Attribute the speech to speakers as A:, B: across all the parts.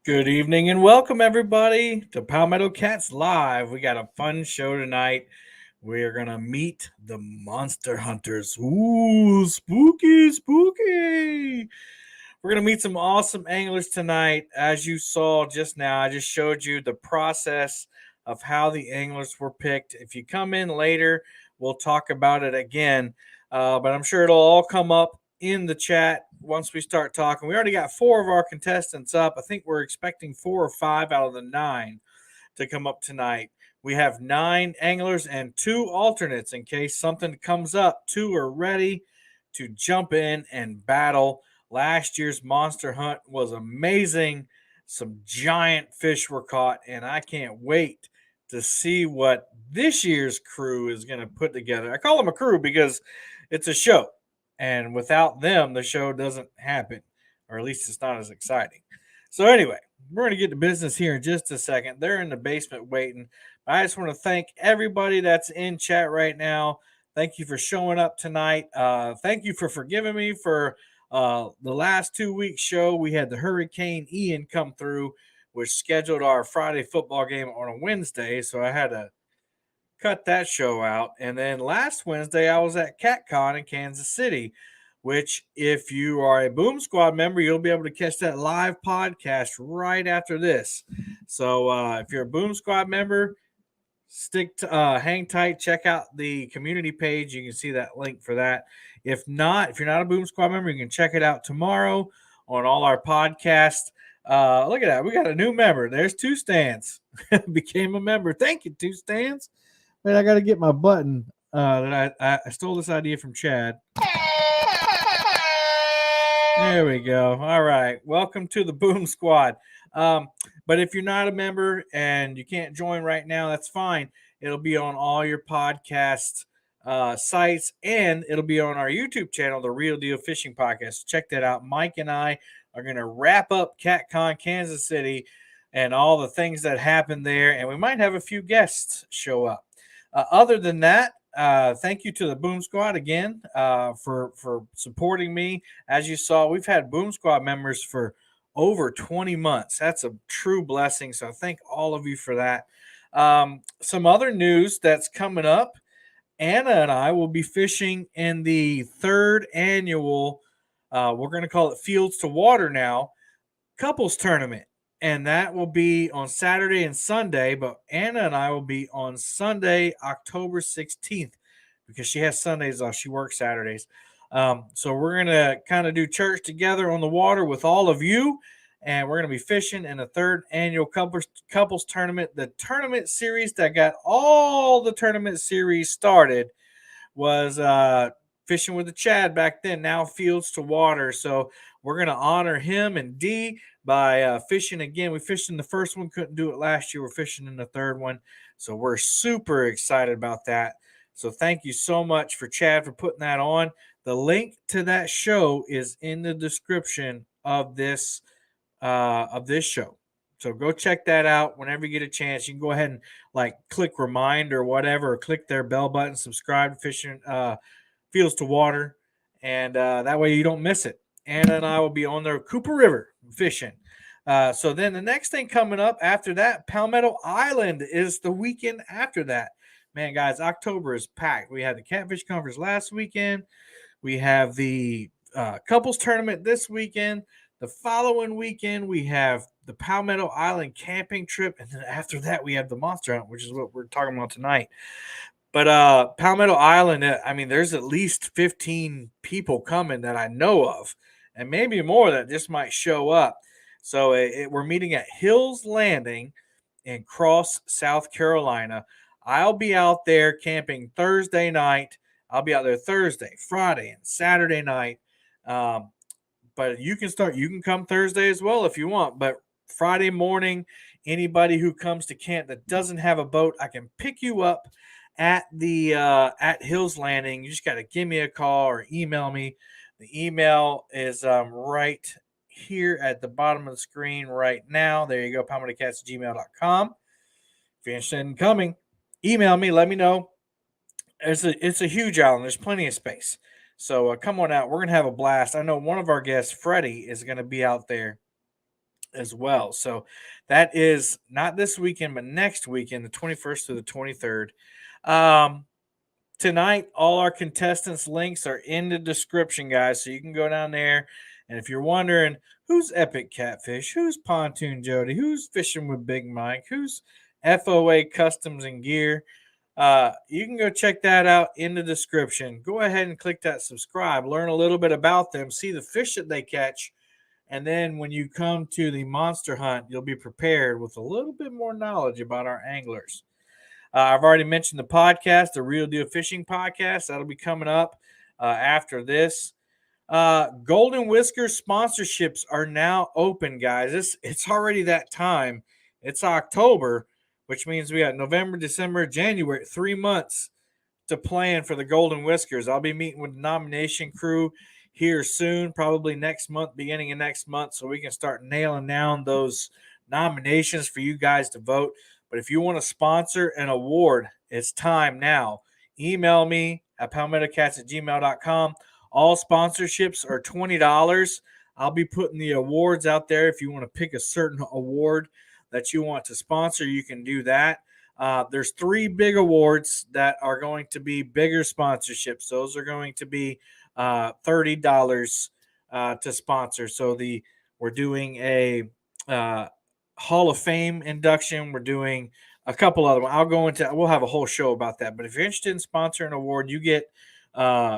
A: Good evening and welcome everybody to Palmetto Cats Live. We got a fun show tonight. We're gonna meet the monster hunters. Ooh, spooky, spooky. We're gonna meet some awesome anglers tonight. As you saw just now, I just showed you the process of how the anglers were picked. If you come in later, we'll talk about it again. But I'm sure it'll all come up in the chat once we start talking. We already got 4 of our contestants up. I think we're expecting 4 or 5 out of the 9 to come up tonight. We have 9 anglers and 2 alternates in case something comes up. 2 are ready to jump in and battle. Last year's monster hunt was amazing. Some giant fish were caught, and I can't wait to see what this year's crew is going to put together. I call them a crew because it's a show, and without them, the show doesn't happen, or at least it's not as exciting. So, anyway, we're going to get to business here in just a second. They're in the basement waiting. I just want to thank everybody that's in chat right now. Thank you for showing up tonight. Thank you for forgiving me for the last 2 weeks show. We had the Hurricane Ian come through, which scheduled our Friday football game on a Wednesday. So I had to cut that show out. And then last Wednesday, I was at CatCon in Kansas City, which, if you are a Boom Squad member, you'll be able to catch that live podcast right after this. So if you're a Boom Squad member, hang tight, check out the community page. You can see that link for that. If not, if you're not a Boom Squad member, you can check it out tomorrow on all our podcasts. Look at that. We got a new member. There's Two Stands. Became a member. Thank you, Two Stands. Man, I got to get my button that I stole this idea from Chad. There we go. All right. Welcome to the Boom Squad. But if you're not a member and you can't join right now, that's fine. It'll be on all your podcast sites, and it'll be on our YouTube channel, The Real Deal Fishing Podcast. Check that out. Mike and I are going to wrap up CatCon Kansas City and all the things that happened there, and we might have a few guests show up. Other than that, thank you to the Boom Squad again for supporting me. As you saw, we've had Boom Squad members for over 20 months. That's a true blessing. So thank all of you for that. Some other news that's coming up. Anna and I will be fishing in the 3rd annual, we're going to call it Fields to Water now, couples tournament. And that will be on Saturday and Sunday. But Anna and I will be on Sunday, October 16th, because she has Sundays off. She works Saturdays. So we're going to kind of do church together on the water with all of you. and we're going to be fishing in the third annual couples tournament. The tournament series that got all the tournament series started was fishing with the Chad back then, now Fields to Water. So we're going to honor him and D by fishing again. We fished in the first one, couldn't do it last year. We're fishing in the third one. So we're super excited about that. So thank you so much for Chad for putting that on. The link to that show is in the description of this show. So go check that out whenever you get a chance. You can go ahead and like click remind or whatever, or click their bell button, subscribe to Fishing Fields to Water, and that way you don't miss it. Anna and I will be on the Cooper River fishing. So then the next thing coming up after that, Palmetto Island is the weekend after that. Man, guys, October is packed. We had the Catfish Conference last weekend. We have the couples tournament this weekend. The following weekend, we have the Palmetto Island camping trip. And then after that, we have the Monster Hunt, which is what we're talking about tonight. But Palmetto Island, I mean, there's at least 15 people coming that I know of, and maybe more that just might show up. So we're meeting at Hills Landing in Cross, South Carolina. I'll be out there camping Thursday night. I'll be out there Thursday, Friday, and Saturday night. But you can come Thursday as well if you want. But Friday morning, anybody who comes to camp that doesn't have a boat, I can pick you up at the at Hills Landing. You just got to give me a call or email me. The email is right here at the bottom of the screen right now. There you go, palmettocats@gmail.com. If you're interested in coming, email me, let me know. It's a huge island. There's plenty of space. So come on out. We're going to have a blast. I know one of our guests, Freddie, is going to be out there as well. So that is not this weekend, but next weekend, the 21st to the 23rd. Tonight, all our contestants' links are in the description, guys. So you can go down there. And if you're wondering who's Epic Catfish, who's Pontoon Jody, who's Fishing with Big Mike, who's FOA Customs and Gear, you can go check that out in the description. Go ahead and click that subscribe, learn a little bit about them, see the fish that they catch. And then when you come to the Monster Hunt, you'll be prepared with a little bit more knowledge about our anglers. I've already mentioned the podcast, the Real Deal Fishing Podcast. That'll be coming up after this. Golden Whiskers sponsorships are now open, guys. It's already that time. It's October, which means we got November, December, January, 3 months to plan for the Golden Whiskers. I'll be meeting with the nomination crew here soon, probably next month, beginning of next month, so we can start nailing down those nominations for you guys to vote. But if you want to sponsor an award, it's time now. Email me at palmettocats@gmail.com. All sponsorships are $20. I'll be putting the awards out there. If you want to pick a certain award that you want to sponsor, you can do that. There's 3 big awards that are going to be bigger sponsorships. Those are going to be $30 to sponsor. So we're doing a Hall of Fame induction. We're doing a couple other ones. We'll have a whole show about that. But if you're interested in sponsoring an award, you get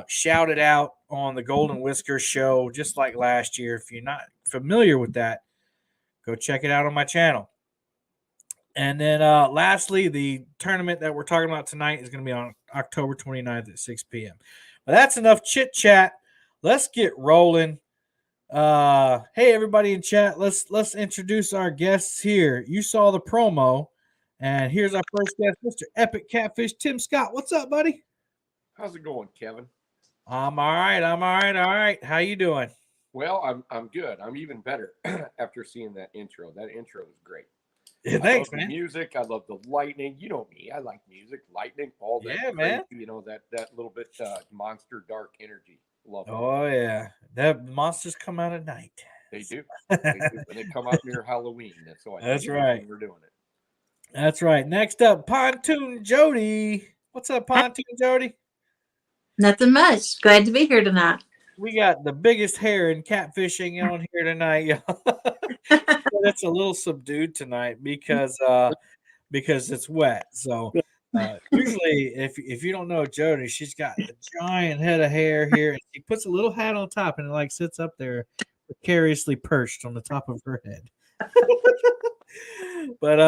A: shouted out on the Golden Whiskers show, just like last year. If you're not familiar with that, go check it out on my channel. And then lastly, the tournament that we're talking about tonight is going to be on October 29th at 6 p.m. But that's enough chit chat. Let's get rolling. Hey, everybody in chat, let's introduce our guests here. You saw the promo, and here's our first guest, Mr. Epic Catfish, Tim Scott. What's up, buddy?
B: How's it going, Kevin?
A: I'm all right. All right. How you doing?
B: Well, I'm good. I'm even better after seeing that intro. That intro was great.
A: Yeah, thanks, man.
B: The music, I love the lightning. You know me, I like music, lightning, all that.
A: Yeah, man.
B: You know that little bit monster dark energy. Love it.
A: Oh yeah, that monsters come out at night.
B: They do. And they come out near Halloween.
A: That's right.
B: We're doing it.
A: That's right. Next up, Pontoon Jody. What's up, Pontoon Jody?
C: Nothing much. Glad to be here tonight.
A: We got the biggest hair in catfishing on here tonight, y'all. It's a little subdued tonight because it's wet. So usually, if you don't know Jody, she's got a giant head of hair here, and she puts a little hat on top and it like sits up there precariously perched on the top of her head. But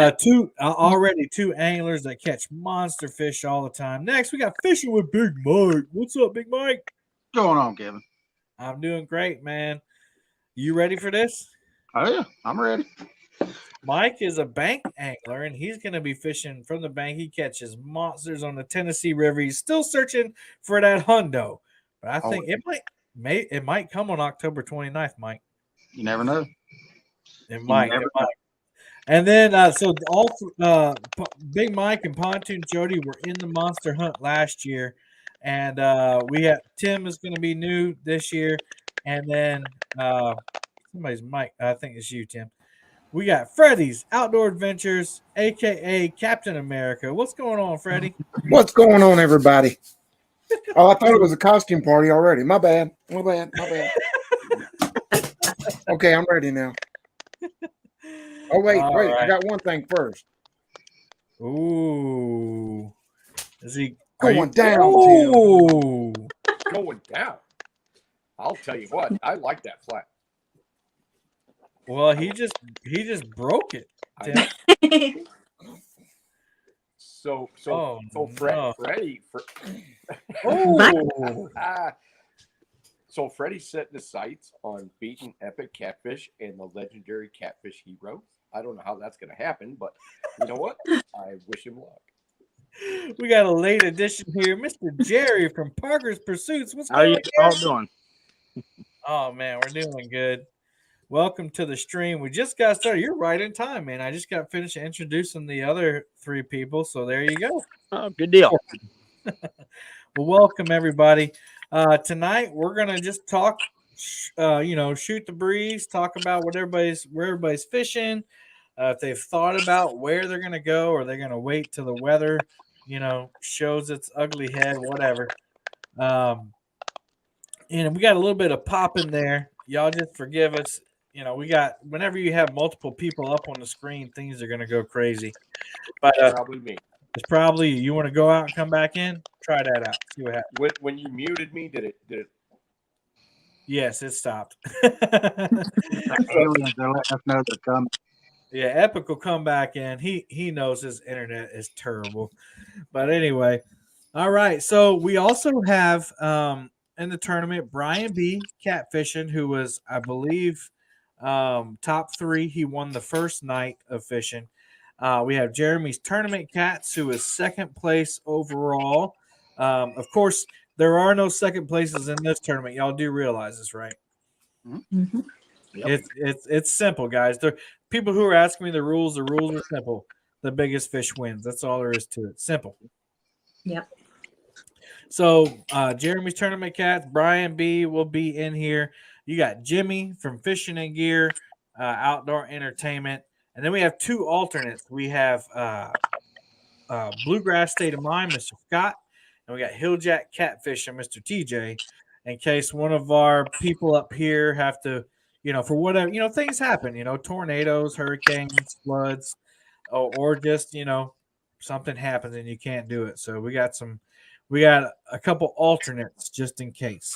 A: already two anglers that catch monster fish all the time. Next, we got Fishing with Big Mike. What's up, Big Mike?
D: What's going on, Kevin?
A: I'm doing great, man. You ready for this?
D: Oh yeah, I'm ready.
A: Mike is a bank angler, and he's going to be fishing from the bank. He catches monsters on the Tennessee River. He's still searching for that hundo, but I think it might come on October 29th, Mike.
D: You never know.
A: It might. And then, Big Mike and Pontoon Jody were in the Monster Hunt last year, and we have Tim is going to be new this year, and then somebody's Mike. I think it's you, Tim. We got Freddie's Outdoor Adventures, aka Captain America. What's going on, Freddie?
E: What's going on, everybody? Oh, I thought it was a costume party already. My bad. Okay, I'm ready now. Oh, wait. Right. I got one thing first.
A: Ooh. Is he
E: going down?
A: Ooh.
B: Going down. I'll tell you what, I like that flat.
A: Well, he just broke it.
B: So Freddie. So Freddie set the sights on beating epic catfish and the legendary catfish hero. I don't know how that's going to happen, but you know what? I wish him luck.
A: We got a late addition here, Mr. Jerry from Parker's Pursuits. What's
D: How
A: going
D: you
A: on?
D: all doing?
A: Oh man, we're doing good. Welcome to the stream. We just got started. You're right in time, man. I just got finished introducing the other three people, so there you go.
D: Oh, good deal.
A: Well, welcome everybody. Tonight we're gonna just talk, shoot the breeze, talk about where everybody's fishing. If they've thought about where they're gonna go, or they're gonna wait till the weather, shows its ugly head, whatever. And we got a little bit of pop in there. Y'all just forgive us. Whenever you have multiple people up on the screen, things are gonna go crazy. But
B: probably me.
A: It's probably you want to go out and come back in. Try that out. See what happens.
B: When you muted me, did it?
A: Yes, it stopped.
D: Aliens are letting us know they're coming.
A: Yeah, Epic will come back in. He knows his internet is terrible. But anyway, all right. So we also have in the tournament Brian B. Catfishing, who was, I believe, top 3. He won the first night of fishing. We have Jeremy's Tournament Cats, who is second place overall. Of course, there are no second places in this tournament. Y'all do realize this, right?
C: Mm-hmm.
D: Yep.
A: It's simple, guys. People who are asking me the rules are simple. The biggest fish wins. That's all there is to it. Simple.
C: Yep.
A: So Jeremy's Tournament Cats, Brian B will be in here. You got Jimmy from Fishing and Gear, Outdoor Entertainment. And then we have 2 alternates. We have Bluegrass State of Mind, Mr. Scott, and we got Hilljack Catfishing, Mr. TJ, in case one of our people up here have to, for whatever, things happen, tornadoes, hurricanes, floods, or just, something happens and you can't do it. So we got a couple alternates just in case.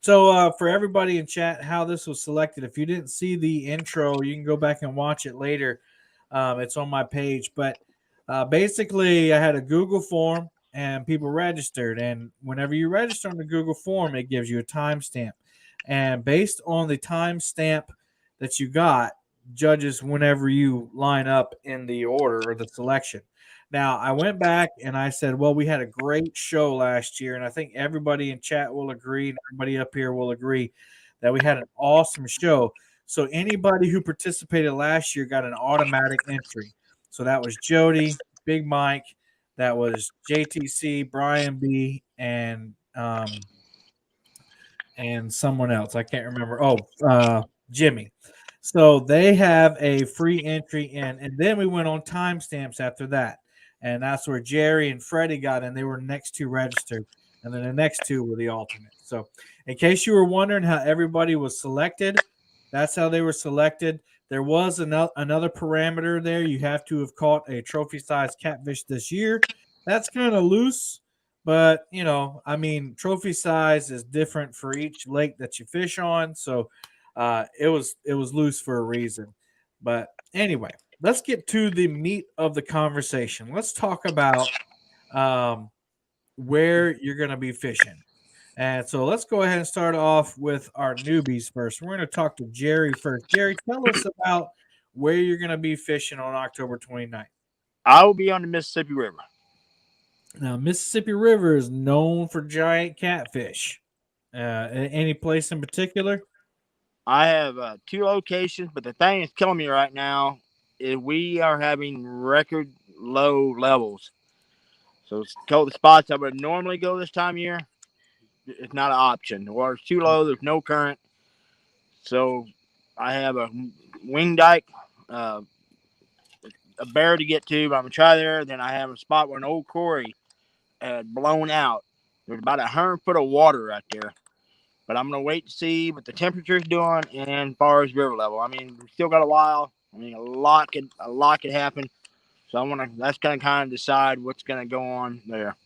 A: So for everybody in chat, how this was selected, if you didn't see the intro, you can go back and watch it later. It's on my page. But basically, I had a Google form, and people registered. And whenever you register on the Google form, it gives you a timestamp. And based on the timestamp that you got, judges whenever you line up in the order or the selection. Now, I went back and I said, well, we had a great show last year, and I think everybody in chat will agree, and everybody up here will agree that we had an awesome show. So anybody who participated last year got an automatic entry. So that was Jody, Big Mike, that was JTC, Brian B, and someone else. I can't remember. Jimmy. So they have a free entry in, and then we went on timestamps after that. And that's where Jerry and Freddie got in. They were next 2 registered. And then the next 2 were the alternates. So in case you were wondering how everybody was selected, that's how they were selected. There was another parameter there. You have to have caught a trophy-sized catfish this year. That's kind of loose. But, trophy size is different for each lake that you fish on. So it was loose for a reason. But anyway, let's get to the meat of the conversation. Let's talk about where you're going to be fishing. And so let's go ahead and start off with our newbies first. We're going to talk to Jerry first. Jerry, tell us about where you're going to be fishing on October 29th.
F: I will be on the Mississippi River.
A: Now, Mississippi River is known for giant catfish. Any place in particular?
F: I have 2 locations, but the thing that's killing me right now is we are having record low levels. So the spots I would normally go this time of year, it's not an option. The water's too low. There's no current. So I have a wing dike, a bear to get to, but I'm going to try there. Then I have a spot where an old quarry had blown out. There's about 100 foot of water right there. But I'm going to wait to see what the temperature's doing and as far as river level. I mean, we still got a while. I mean, a lot could happen. So that's going to kind of decide what's going to go on there.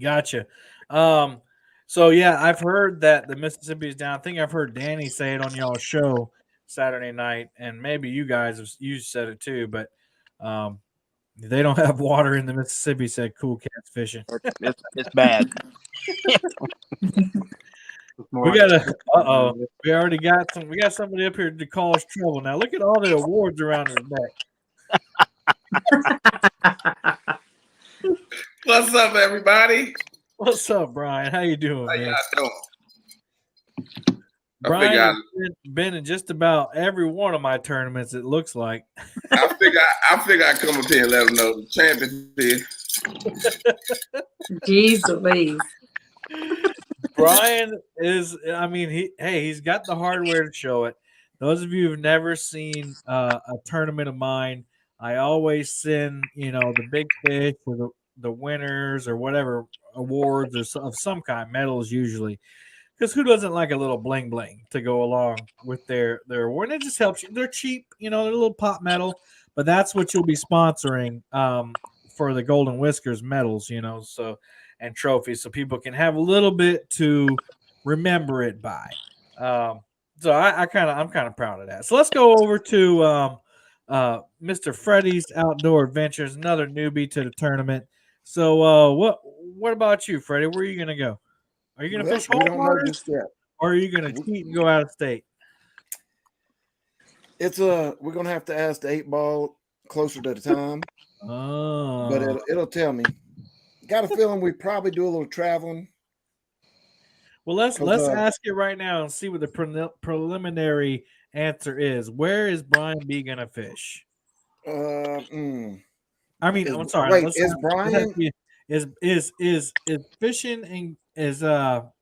A: Gotcha. So yeah, I've heard that the Mississippi is down. I think I've heard Danny say it on y'all's show Saturday night, and maybe you guys you said it too, but they don't have water in the Mississippi, said Cool Cats Fishing.
F: It's bad.
A: We got we already got somebody up here to call us trouble. Now look at all the awards around his neck.
G: What's up, everybody?
A: What's up, Brian? How you doing,
G: How
A: man?
G: y'all doing?
A: Brian has been in just about every one of my tournaments, it looks like.
G: I figure I come up here and let them know the champion is.
C: Jeez Louise.
A: Brian is, I mean, he's got the hardware to show it. Those of you who've never seen a tournament of mine, I always send, the big fish or the winners or whatever awards or of some kind, medals usually. Because who doesn't like a little bling bling to go along with their award? And it just helps you. They're cheap, they're a little pop medal, but that's what you'll be sponsoring for the Golden Whiskers medals, so and trophies, so people can have a little bit to remember it by. So I'm kind of proud of that. So let's go over to Mr. Freddy's Outdoor Adventures, another newbie to the tournament. So what about you, Freddie? Where are you gonna go? Are you gonna fish home waters, or are you gonna cheat and go out of state?
E: We're gonna have to ask the 8-ball closer to the time.
A: Oh,
E: But it'll tell me. Got a feeling we probably do a little traveling.
A: Well, let's ask it right now and see what the preliminary answer is. Where is Brian B gonna fish?
E: I mean,
A: I'm sorry.
E: Wait, is Brian
A: is fishing and is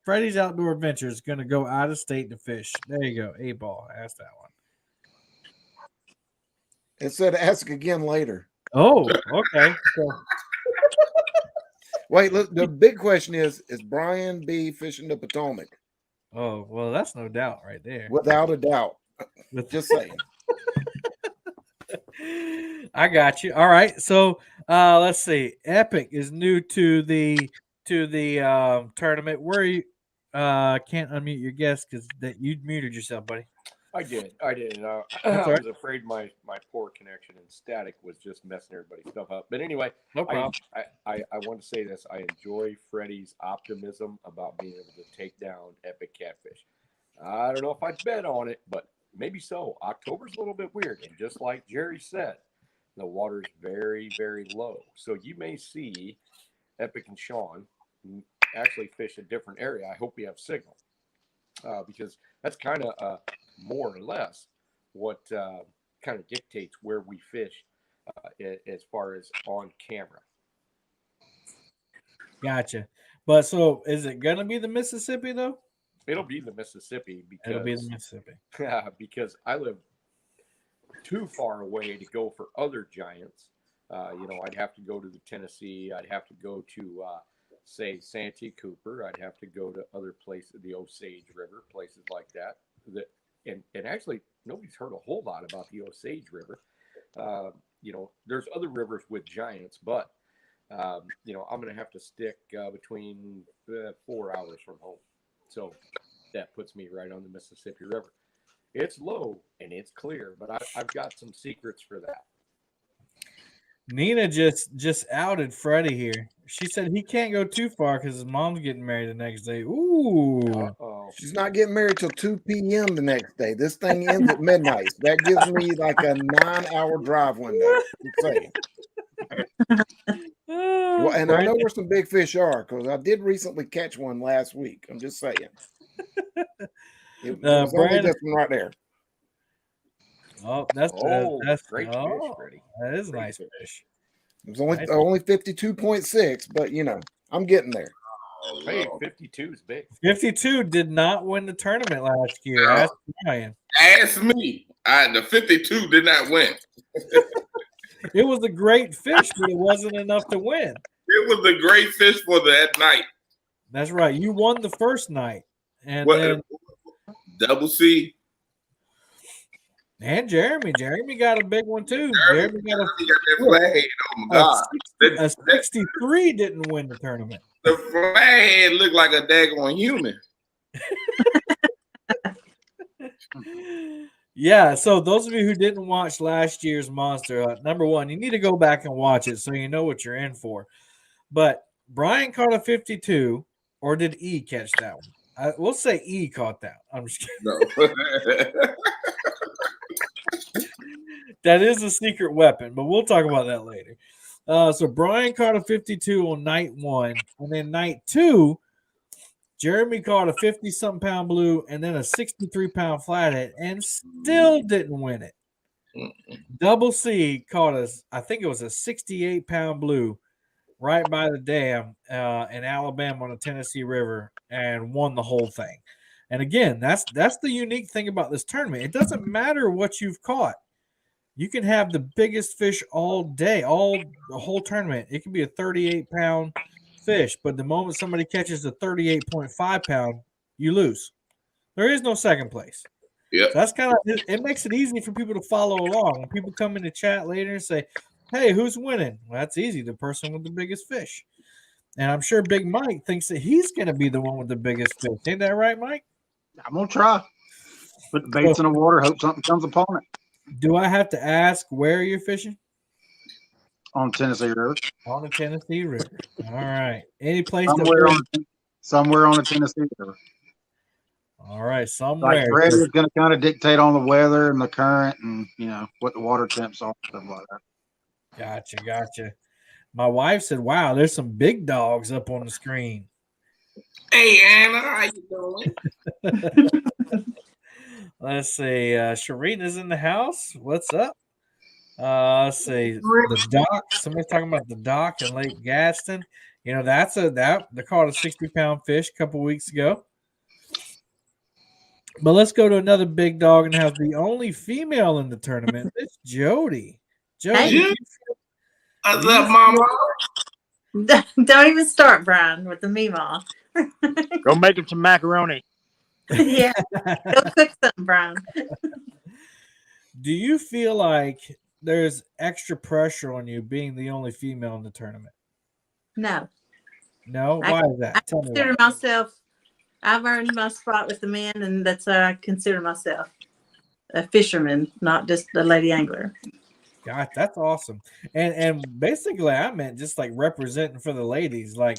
A: Freddy's Outdoor Adventures gonna go out of state to fish? There you go. 8-ball. Ask that one.
E: It said ask again later.
A: Oh, okay. So,
E: wait, look, the big question is Brian B fishing the Potomac?
A: Oh, well, that's no doubt right there.
E: Without a doubt. Just saying.
A: I got you. All right. So let's see. Epic is new to the tournament. Where you can't unmute your guest because that you muted yourself, buddy.
B: I did. I was afraid my poor connection and static was just messing everybody's stuff up. But anyway,
A: no problem.
B: I want to say this. I enjoy Freddie's optimism about being able to take down Epic Catfish. I don't know if I'd bet on it, but maybe so. October's a little bit weird. And just like Jerry said, the water's very, very low. So you may see Epic and Sean actually fish a different area. I hope we have signal because that's kind of more or less what kind of dictates where we fish as far as on camera.
A: Gotcha. But so is it going to be the Mississippi though?
B: It'll be the Mississippi because I live too far away to go for other giants. I'd have to go to the Tennessee. I'd have to go to, say, Santee Cooper. I'd have to go to other places, the Osage River, places like that. And actually, nobody's heard a whole lot about the Osage River. There's other rivers with giants, but, I'm going to have to stick between 4 hours from home. So that puts me right on the Mississippi River. It's low and it's clear, but I've got some secrets for that.
A: Nina just outed Freddie here. She said he can't go too far because his mom's getting married the next day. Ooh.
B: Uh-oh.
E: She's not getting married till 2 p.m. the next day. This thing ends at midnight. That gives me like a 9-hour drive window. Just saying. Well, and I know where some big fish are because I did recently catch one last week. I'm just saying. It was only this one right there.
A: Oh, that's
B: great fish, Freddie.
A: That is a
B: Great
A: nice
B: fish.
A: fish.
E: It was only 52.6, but I'm getting there.
B: Hey, 52 is big.
A: 52 did not win the tournament last year.
G: No.
A: Ask Brian.
G: Ask me. The 52 did not win.
A: It was a great fish, but it wasn't enough to win.
G: It was a great fish for that night.
A: That's right. You won the first night, and
G: What,
A: then
G: Double C.
A: and Jeremy got a big one too. Jeremy got
G: He got that flag. Oh my God.
A: a 63 didn't win the tournament.
G: The flag looked like a daggone human.
A: Yeah, so those of you who didn't watch last year's Monster, number one, you need to go back and watch it so you know what you're in for. But Brian caught a 52, or did E catch that one? We'll say E caught that. I'm just kidding.
G: No.
A: That is a secret weapon, but we'll talk about that later. So Brian caught a 52 on night one, and then night two, Jeremy caught a 50-something pound blue and then a 63-pound flathead and still didn't win it. Double C caught us, I think it was a 68-pound blue right by the dam in Alabama on the Tennessee River and won the whole thing. And again, that's the unique thing about this tournament. It doesn't matter what you've caught. You can have the biggest fish all day, the whole tournament. It can be a 38-pound fish, but the moment somebody catches a 38.5 pound, you lose. There is no second place.
G: Yeah,
A: so that's kind of it. Makes it easy for people to follow along. When people come in the chat later and say, "Hey, who's winning?" Well, that's easy. The person with the biggest fish. And I'm sure Big Mike thinks that he's going to be the one with the biggest fish. Ain't that right, Mike?
D: I'm gonna try. Put the baits in the water. Hope something comes upon it.
A: Do I have to ask where you're fishing?
D: On Tennessee River.
A: On the Tennessee River. All right. Any place
D: somewhere on the Tennessee River.
A: All right, somewhere.
D: Like Fred is going to kind of dictate on the weather and the current and what the water temps are, stuff like that.
A: Gotcha. My wife said, "Wow, there's some big dogs up on the screen."
G: Hey Anna, how you doing?
A: Let's see. Sharina's in the house. What's up? Let's see. The dock. Somebody's talking about the dock in Lake Gaston. They caught a 60-pound fish a couple weeks ago. But let's go to another big dog and have the only female in the tournament. It's Jody.
C: Hey.
G: What's up, Mama?
C: Don't even start, Brian, with the Meemaw.
F: Go make him some macaroni.
C: Yeah. Go cook something, Brian.
A: Do you feel like there's extra pressure on you being the only female in the tournament?
C: No.
A: No? Why is that?
C: I consider myself, I've earned my spot with the men, and that's how I consider myself a fisherman, not just a lady angler.
A: God, that's awesome. And basically, I meant just like representing for the ladies. Like,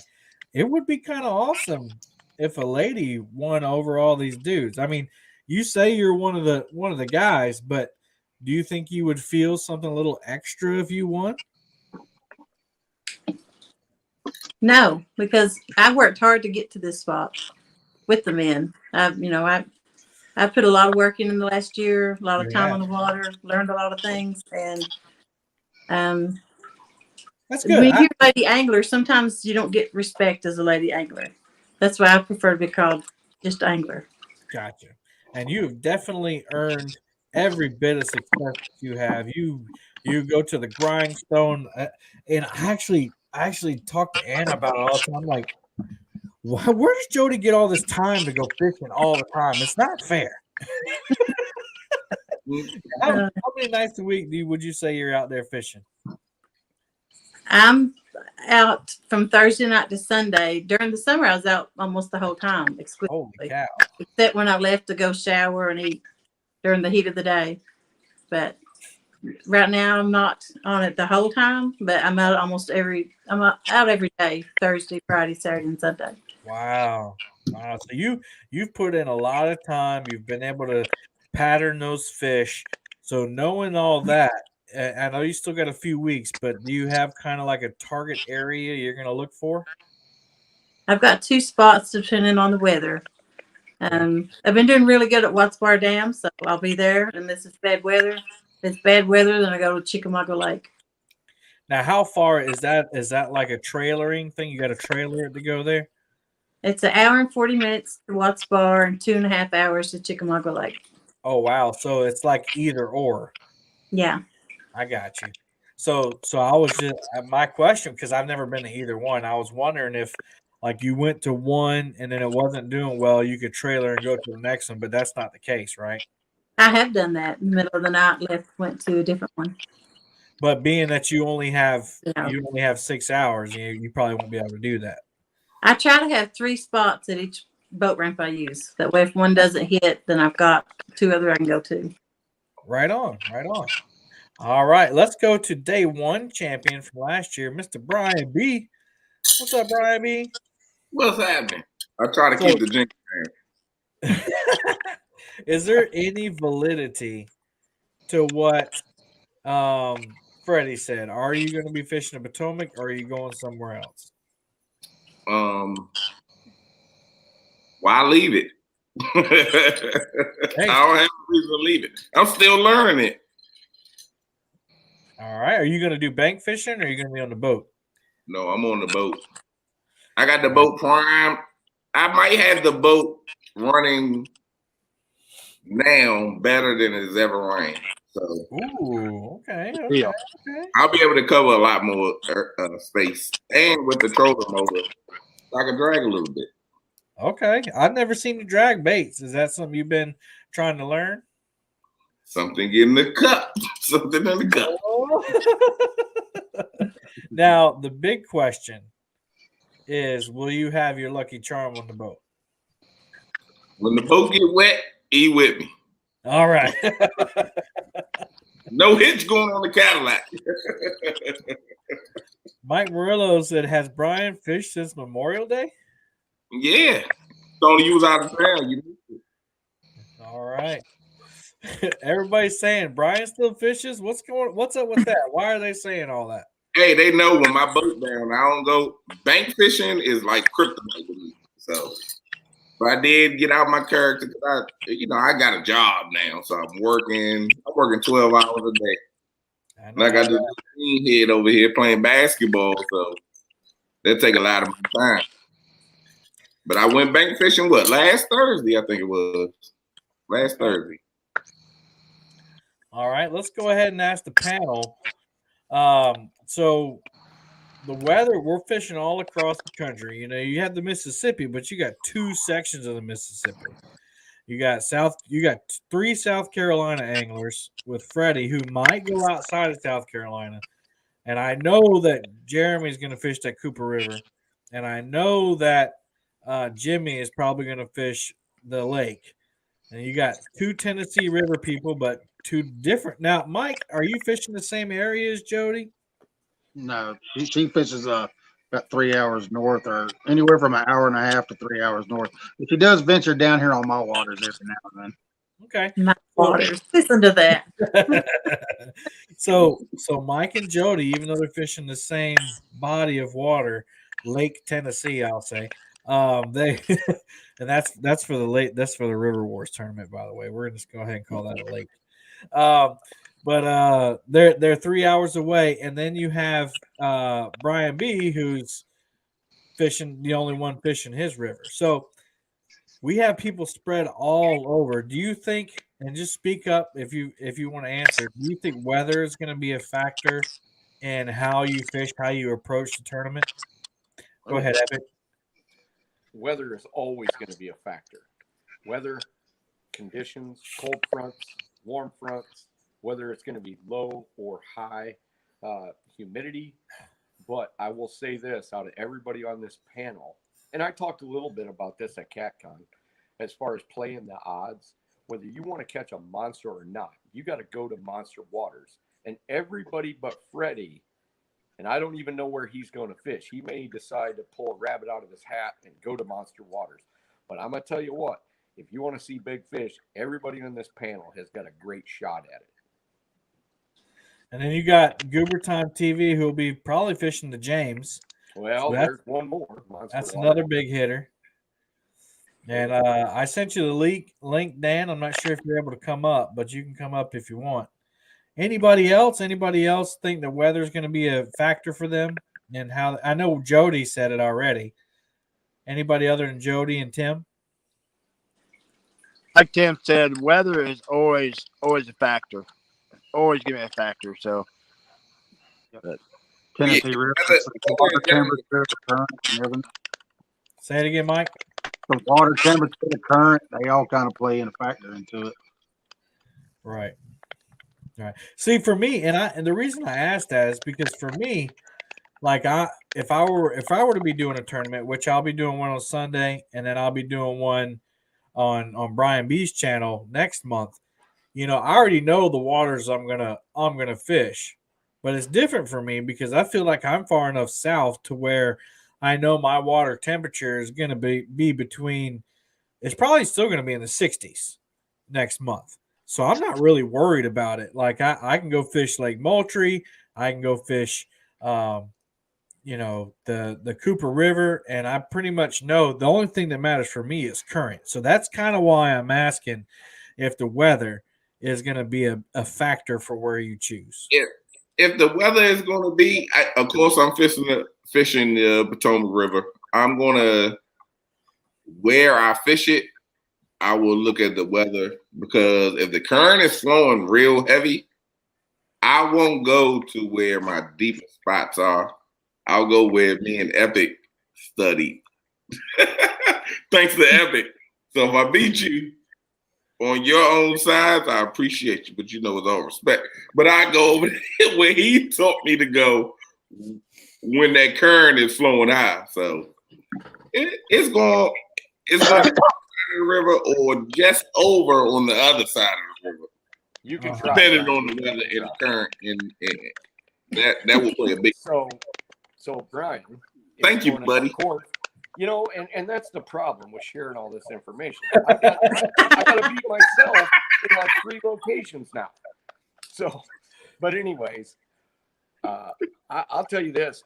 A: it would be kind of awesome if a lady won over all these dudes. I mean, you say you're one of the guys, but do you think you would feel something a little extra if you won?
C: No, because I've worked hard to get to this spot with the men. I put a lot of work in the last year, a lot of time on the water, learned a lot of things, and
A: that's good.
C: When you're a lady angler, sometimes you don't get respect as a lady angler. That's why I prefer to be called just angler.
A: Gotcha. And you've definitely earned every bit of success that you have. You go to the grindstone, and I actually talk to Anna about it all the time. I'm like, where does Jody get all this time to go fishing all the time? It's not fair. How many nights a week would you say you're out there fishing?
C: out from Thursday night to Sunday. During the summer, I was out almost the whole time,
A: Holy
C: exclusively,
A: cow.
C: except when I left to go shower and eat during the heat of the day. But right now, I'm not on it the whole time, but I'm out I'm out every day, Thursday, Friday, Saturday, and Sunday.
A: Wow. Wow. So you've put in a lot of time. You've been able to pattern those fish. So knowing all that, I know you still got a few weeks, but do you have kind of like a target area you're going to look for?
C: I've got 2 spots depending on the weather. I've been doing really good at Watts Bar Dam, so I'll be there. And this is bad weather. If it's bad weather, then I go to Chickamauga Lake.
A: Now, how far is that? Is that like a trailering thing? You got a trailer to go there?
C: It's an hour and 40 minutes to Watts Bar and 2.5 hours to Chickamauga Lake.
A: Oh, wow. So it's like either or.
C: Yeah.
A: I got you. So I was just my question, because I've never been to either one. I was wondering if like you went to one and then it wasn't doing well, you could trailer and go to the next one, but that's not the case, right?
C: I have done that in the middle of the night, went to a different one.
A: But being that you only have
C: Yeah.
A: 6 hours, you probably won't be able to do that.
C: I try to have 3 spots at each boat ramp I use. That way, if one doesn't hit, then I've got 2 other I can go to.
A: Right on, right on. All right, let's go to day 1 champion from last year, Mr. Brian B. What's up, Brian B?
G: What's happening? I try to keep the jinx.
A: Is there any validity to what Freddie said? Are you going to be fishing the Potomac or are you going somewhere else?
G: Why leave it?
A: Hey.
G: I don't have a reason to leave it. I'm still learning it.
A: All right. Are you going to do bank fishing or are you going to be on the boat?
G: No, I'm on the boat. I got the boat primed. I might have the boat running now better than it's ever rained. So,
A: ooh, okay.
G: I'll be able to cover a lot more space, and with the trolling motor, I can drag a little bit.
A: Okay, I've never seen you drag baits. Is that something you've been trying to learn?
G: Something in the cup. Something in the cup.
A: Now, the big question is, will you have your Lucky Charm on the boat?
G: When the boat get wet, he with me.
A: All right.
G: No hitch going on the Cadillac.
A: Mike Murillo said, has Brian fished since Memorial Day?
G: Yeah. Only you was out of town.
A: All right. Everybody's saying Brian still fishes. What's up with that? Why are they saying all that?
G: Hey, they know when my boat down, I don't go. Bank fishing is like kryptonite to me. So, but I did get out my character because I got a job now, so I'm working 12 hours a day. And I got this team head over here playing basketball, so that take a lot of my time. But I went bank fishing last Thursday, I think it was. Last Thursday.
A: All right, let's go ahead and ask the panel. So the weather, we're fishing all across the country. You have the Mississippi, but you got 2 sections of the Mississippi. You got 3 South Carolina anglers with Freddie who might go outside of South Carolina. And I know that Jeremy's going to fish that Cooper River. And I know that Jimmy is probably going to fish the lake. And you got 2 Tennessee River people, but 2 different. Now, Mike, are you fishing the same area as Jody?
D: No, she fishes about 3 hours north, or anywhere from an hour and a half to 3 hours north. But she does venture down here on my waters every now and then.
A: Okay.
C: My waters. Listen to that.
A: So Mike and Jody, even though they're fishing the same body of water, Lake Tennessee, I'll say, they and that's for the lake. That's for the River Wars tournament, by the way. We're gonna just go ahead and call that a lake. But they're 3 hours away, and then you have Brian B, who's fishing, the only one fishing his river. So we have people spread all over. Do you think, and just speak up if you want to answer, do you think weather is going to be a factor in how you fish, how you approach the tournament? Go ahead, Epic.
B: Weather is always going to be a factor. Weather, conditions, cold fronts, warm fronts, whether it's going to be low or high humidity, But I will say this, out of everybody on this panel, and I talked a little bit about this at CatCon, as far as playing the odds, whether you want to catch a monster or not, you got to go to Monster Waters. And everybody but Freddie, and I don't even know where he's going to fish. He may decide to pull a rabbit out of his hat and go to Monster Waters. But I'm going to tell you what, if you want to see big fish, everybody on this panel has got a great shot at it.
A: And then you got Goober Time TV, who will be probably fishing the James.
B: Well,
A: So
B: there's one more.
A: That's another big hitter. And I sent you the link, Dan. I'm not sure if you're able to come up, but you can come up if you want. Anybody else think the weather is going to be a factor for them? And how? I know Jody said it already. Anybody other than Jody and Tim?
F: Like Tim said, weather is always a factor. Always give me a factor. So,
D: Tennessee River, the water temperature, the current, and everything.
A: Say it again, Mike.
D: The water temperature, the current, they all kind of play in a factor into it.
A: Right. See, for me, and the reason I asked that is because for me, like if I were to be doing a tournament, which I'll be doing one on Sunday, and then I'll be doing one on Brian B's channel next month. I already know the waters I'm gonna fish, but it's different for me because I feel like I'm far enough south to where I know my water temperature is gonna be between. It's probably still gonna be in the 60s next month, so I'm not really worried about it. Like I can go fish Lake Moultrie, I can go fish, the Cooper River, and I pretty much know the only thing that matters for me is current. So that's kind of why I'm asking if the weather is going to be a factor for where you choose.
G: If the weather is going to be, of course, I'm fishing the Potomac River. I'm going to, where I fish it, I will look at the weather, because if the current is flowing real heavy, I won't go to where my deepest spots are. I'll go where me and Epic studied. Thanks to Epic. So if I beat you on your own sides, I appreciate you, but with all respect. But I go over there where he taught me to go when that current is flowing high. So it's going to be on the river or just over on the other side of the river.
B: You can try,
G: depending on the weather and the current, and that will play a big.
B: So Brian,
G: thank you, buddy.
B: Course, and that's the problem with sharing all this information. I got to beat myself in like 3 locations now. So, but anyways, I'll tell you this: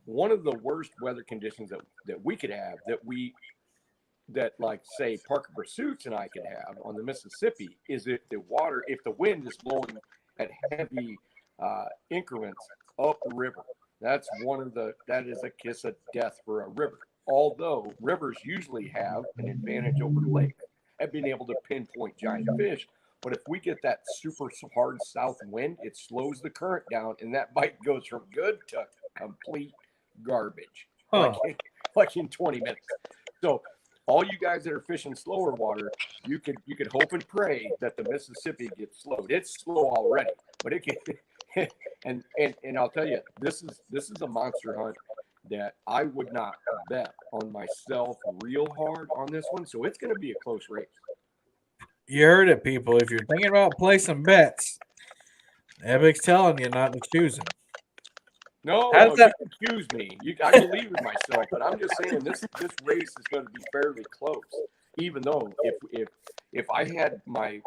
B: one of the worst weather conditions that we could have, that like say Parker Pursuits and I could have on the Mississippi, is if the wind is blowing at heavy increments up the river. That is a kiss of death for a river. Although rivers usually have an advantage over the lake at being able to pinpoint giant fish. But if we get that super hard south wind, it slows the current down, and that bite goes from good to complete garbage, like in 20 minutes. So all you guys that are fishing slower water, you could hope and pray that the Mississippi gets slowed. It's slow already, but it can. And I'll tell you, this is a monster hunt that I would not bet on myself real hard on this one. So it's going to be a close race.
A: You heard it, people. If you're thinking about placing bets, Epic's telling you not to choose him.
B: No, you can choose me. I believe in myself, but I'm just saying this race is going to be fairly close. Even though if I had my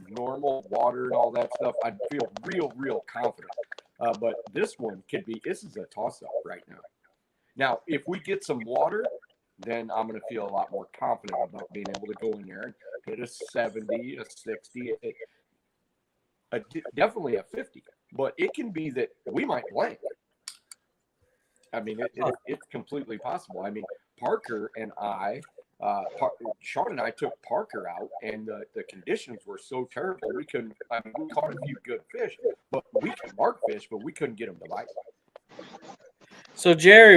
B: normal water and all that stuff, I'd feel real confident. But this is a toss-up right now. Now, if we get some water, then I'm going to feel a lot more confident about being able to go in there and hit a 70, a 60, definitely a 50. But it can be that we might blank. I mean, it's completely possible. I mean, Parker and Sean and I took Parker out, and the conditions were so terrible we couldn't. I mean, we caught a few good fish, but we could mark fish, but we couldn't get them to bite.
A: So Jerry,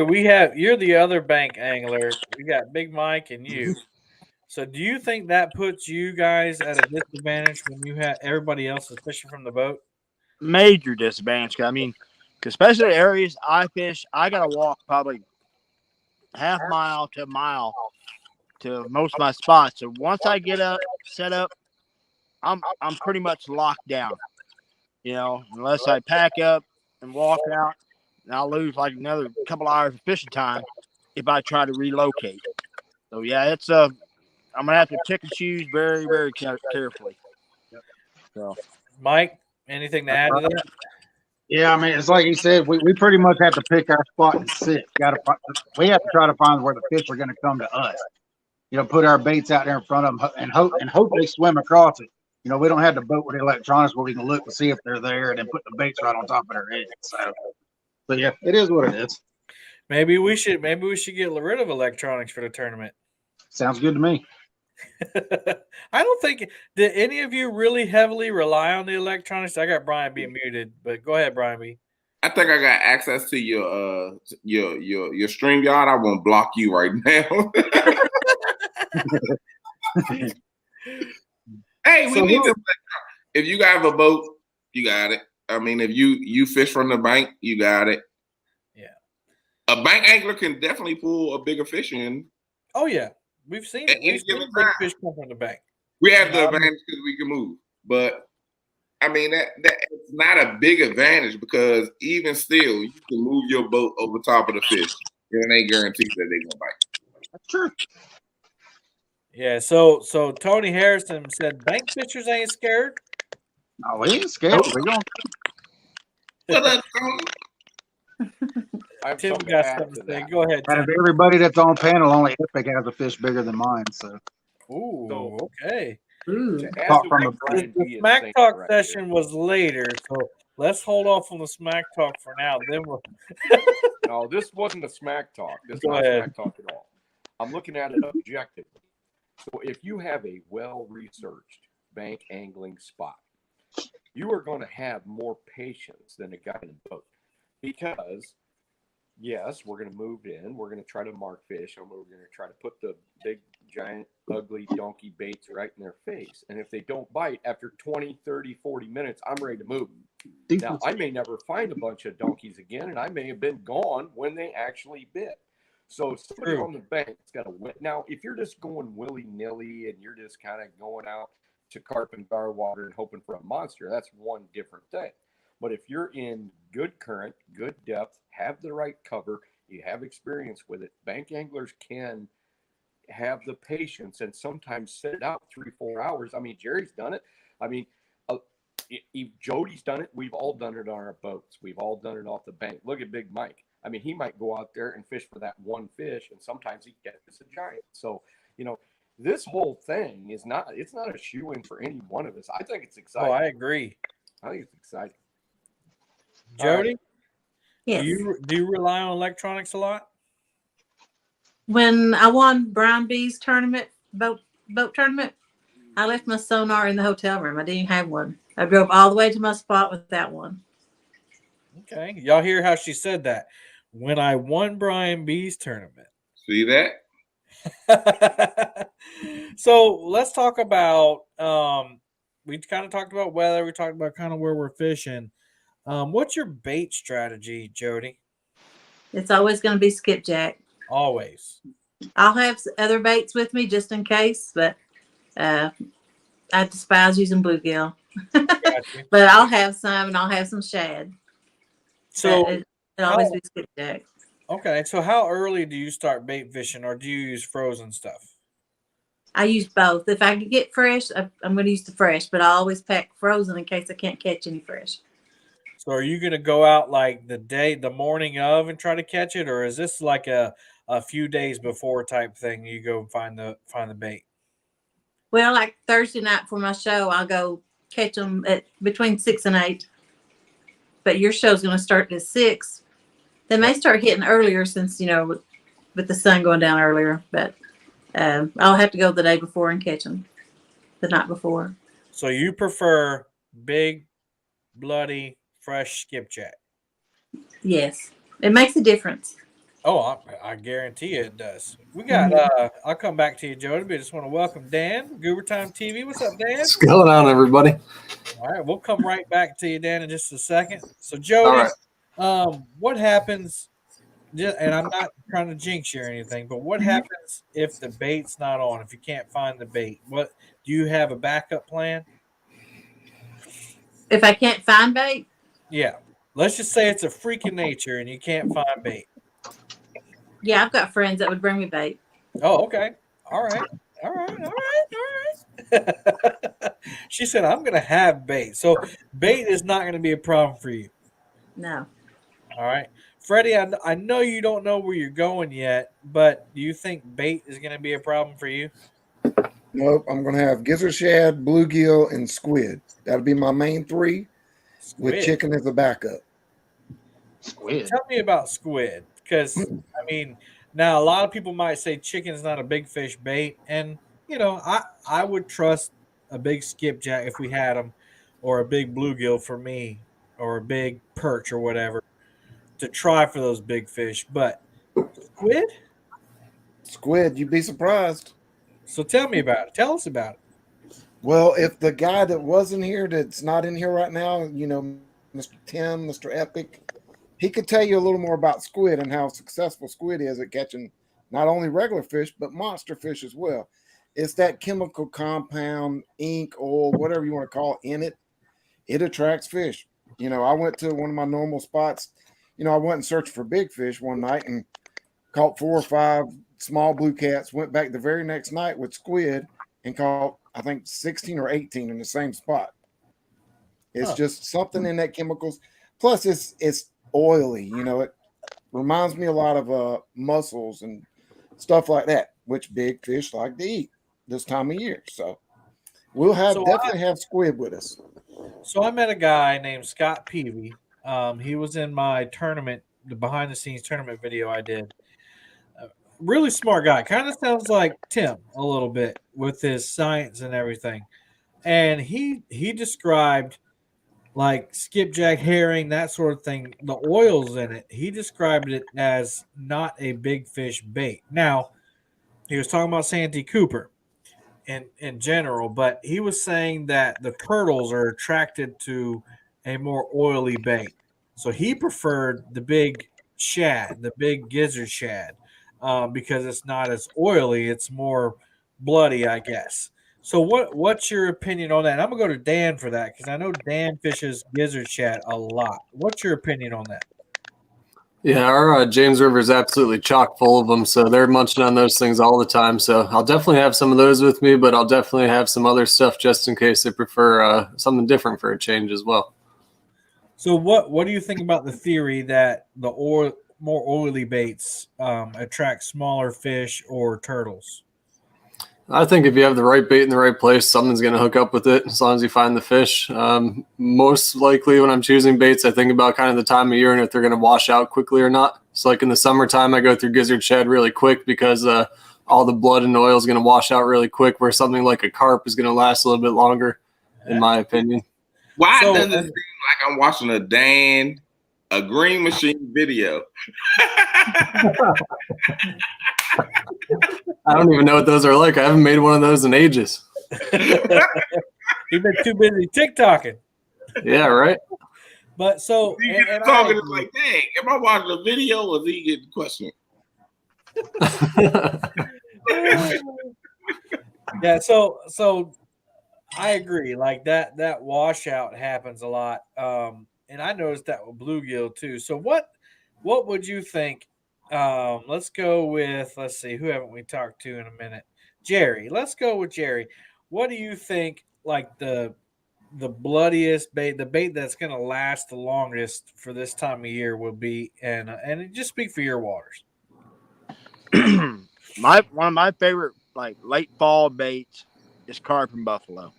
A: you're the other bank angler. We got Big Mike and you. So do you think that puts you guys at a disadvantage when you have everybody else is fishing from the boat?
F: Major disadvantage. I mean, especially the areas I fish, I gotta walk probably half mile to a mile to most of my spots. So once I get up, set up, I'm pretty much locked down. You know, unless I pack up and walk out, and I'll lose like another couple hours of fishing time if I try to relocate. So yeah, it's I'm gonna have to pick and choose very, very carefully. So,
A: Mike, anything to add to that?
D: Yeah, I mean, it's like he said, we pretty much have to pick our spot and sit. We have to try to find where the fish are going to come to us. You know, put our baits out there in front of them and hope they swim across it. You know, we don't have the boat with electronics where we can look to see if they're there and then put the baits right on top of their head. So yeah, it is what it is.
A: Maybe we should get rid of electronics for the tournament.
D: Sounds good to me.
A: I don't think did any of you really heavily rely on the electronics. I got Brian B muted, but go ahead, Brian B.
G: I think I got access to your StreamYard. I won't block you right now. Hey, we need to. If you have a boat, you got it. I mean, if you fish from the bank, you got it.
A: Yeah.
G: A bank angler can definitely pull a bigger fish in.
A: Oh yeah. We've seen it. We've seen big fish come from the bank.
G: We have the advantage because we can move. But I mean that it's not a big advantage because even still you can move your boat over top of the fish. And they guarantee that they're gonna bite.
D: That's true.
A: Yeah, so Tony Harrison said bank fishers ain't scared.
D: No, we ain't scared. We're going
A: Tim got something to say. Go ahead,
D: out
A: Tim.
D: of everybody that's on panel, only Epic has a fish bigger than mine. So
A: Ooh, okay.
C: Ooh.
A: The Smack Talk session was later, so let's hold off on the Smack Talk for now. Then we'll.
B: No, this wasn't a Smack Talk. This is
A: Go
B: not
A: ahead.
B: Smack Talk at all. I'm looking at it objectively. So if you have a well-researched bank angling spot, you are going to have more patience than a guy in a boat because, yes, we're going to move in. We're going to try to mark fish, and we're going to try to put the big, giant, ugly donkey baits right in their face. And if they don't bite after 20, 30, 40 minutes, I'm ready to move. Now, I may never find a bunch of donkeys again, and I may have been gone when they actually bit. So somebody on the bank's got to win. Now, if you're just going willy-nilly and you're just kind of going out to carp and gar water and hoping for a monster, that's one different thing. But if you're in good current, good depth, have the right cover, you have experience with it, bank anglers can have the patience and sometimes sit it out 3-4 hours. I mean, Jerry's done it. I mean, Jody's done it. We've all done it on our boats. We've all done it off the bank. Look at Big Mike. I mean, he might go out there and fish for that one fish, and sometimes he gets a giant. So, you know, this whole thing it's not a shoe-in for any one of us. I think it's exciting.
A: Oh, I agree.
B: I think it's exciting.
A: Jody,
C: Yes.
A: do you rely on electronics a lot?
C: When I won Brian B's tournament, boat tournament, I left my sonar in the hotel room. I didn't have one. I drove all the way to my spot without one.
A: Okay. Y'all hear how she said that? When I won Brian B's tournament.
G: See that?
A: So let's talk about we kind of talked about weather, we talked about kind of where we're fishing. What's your bait strategy, Jody?
C: It's always going to be skipjack.
A: Always.
C: I'll have other baits with me just in case, but I despise using bluegill. But I'll have some, and I'll have some shad.
A: So
C: it'll always be skipjack.
A: Okay, so how early do you start bait fishing, or do you use frozen stuff?
C: I use both. If I can get fresh, I'm going to use the fresh, but I always pack frozen in case I can't catch any fresh.
A: So are you going to go out like the morning of and try to catch it, or is this like a few days before type thing? You go and find the bait.
C: Well, like Thursday night for my show, I'll go catch them at between 6 and 8. But your show's going to start at 6. They may start hitting earlier since, with the sun going down earlier. But I'll have to go the day before and catch them the night before.
A: So you prefer big, bloody, fresh skipjack?
C: Yes. It makes a difference.
A: Oh, I guarantee it does. We got, I'll come back to you, Jody, but I just want to welcome Dan, Goober Time TV. What's up, Dan?
H: What's going on, everybody?
A: All right, we'll come right back to you, Dan, in just a second. So, Jody, What happens? And I'm not trying to jinx you or anything, but what happens if the bait's not on? If you can't find the bait, what do you have a backup plan?
C: If I can't find bait,
A: Yeah, let's just say it's a freak of nature and you can't find bait.
C: yeah, I've got friends that would bring me bait.
A: Oh, okay. All right. She said, I'm going to have bait. So bait is not going to be a problem for you.
C: No.
A: All right. Freddie, I know you don't know where you're going yet, but do you think bait is going to be a problem for you?
E: Nope. I'm going to have gizzard shad, bluegill, and squid. That'll be my main three, with chicken as a backup.
D: Squid.
A: Tell me about squid, because, I mean, now a lot of people might say chicken is not a big fish bait, and, you know, I would trust a big skipjack if we had them, or a big bluegill for me, or a big perch or whatever, to try for those big fish. But squid,
E: you'd be surprised.
A: So tell me about it. Tell us about it.
E: Well, if the guy that wasn't here, that's not in here right now, you know, Mr. Tim, Mr. Epic, he could tell you a little more about squid and how successful squid is at catching not only regular fish, but monster fish as well. It's that chemical compound, ink, oil, whatever you want to call it, in it. It attracts fish. You know, I went to one of my normal spots. You know, I went and searched for big fish one night and caught 4 or 5 small blue cats, went back the very next night with squid and caught, I think, 16 or 18 in the same spot. It's just something in that chemicals. Plus, it's oily. You know, it reminds me a lot of mussels and stuff like that, which big fish like to eat this time of year. So we'll definitely have squid with us.
A: So I met a guy named Scott Peavy. He was in my tournament, the behind the scenes tournament video I did. Really smart guy. Kind of sounds like Tim a little bit with his science and everything. And he described like skipjack, herring, that sort of thing, the oils in it. He described it as not a big fish bait. Now, he was talking about Santee Cooper in general, but he was saying that the turtles are attracted to a more oily bait. So he preferred the big shad, the big gizzard shad, because it's not as oily. It's more bloody, I guess. So what's your opinion on that? And I'm going to go to Dan for that because I know Dan fishes gizzard shad a lot. What's your opinion on that?
H: Yeah, our James River is absolutely chock full of them, so they're munching on those things all the time. So I'll definitely have some of those with me, but I'll definitely have some other stuff just in case they prefer something different for a change as well.
A: So what do you think about the theory that the more oily baits attract smaller fish or turtles?
H: I think if you have the right bait in the right place, something's going to hook up with it as long as you find the fish. Most likely when I'm choosing baits, I think about kind of the time of year and if they're going to wash out quickly or not. So like in the summertime, I go through gizzard shad really quick because all the blood and oil is going to wash out really quick, where something like a carp is going to last a little bit longer, in my opinion.
G: Why does it seem like I'm watching a Green Machine video?
H: I don't even know what those are like. I haven't made one of those in ages.
A: You've been too busy TikToking.
H: Yeah, right.
A: But so
G: and talking is like, dang, am I watching a video or is he getting questioned?
A: Yeah, so I agree. Like that washout happens a lot. And I noticed that with bluegill too. So what would you think? Let's go with, let's see, who haven't we talked to in a minute? Jerry. Let's go with Jerry. What do you think, like the bloodiest bait, the bait that's going to last the longest for this time of year will be? And just speak for your waters.
F: One of my favorite like late fall baits is carp and buffalo.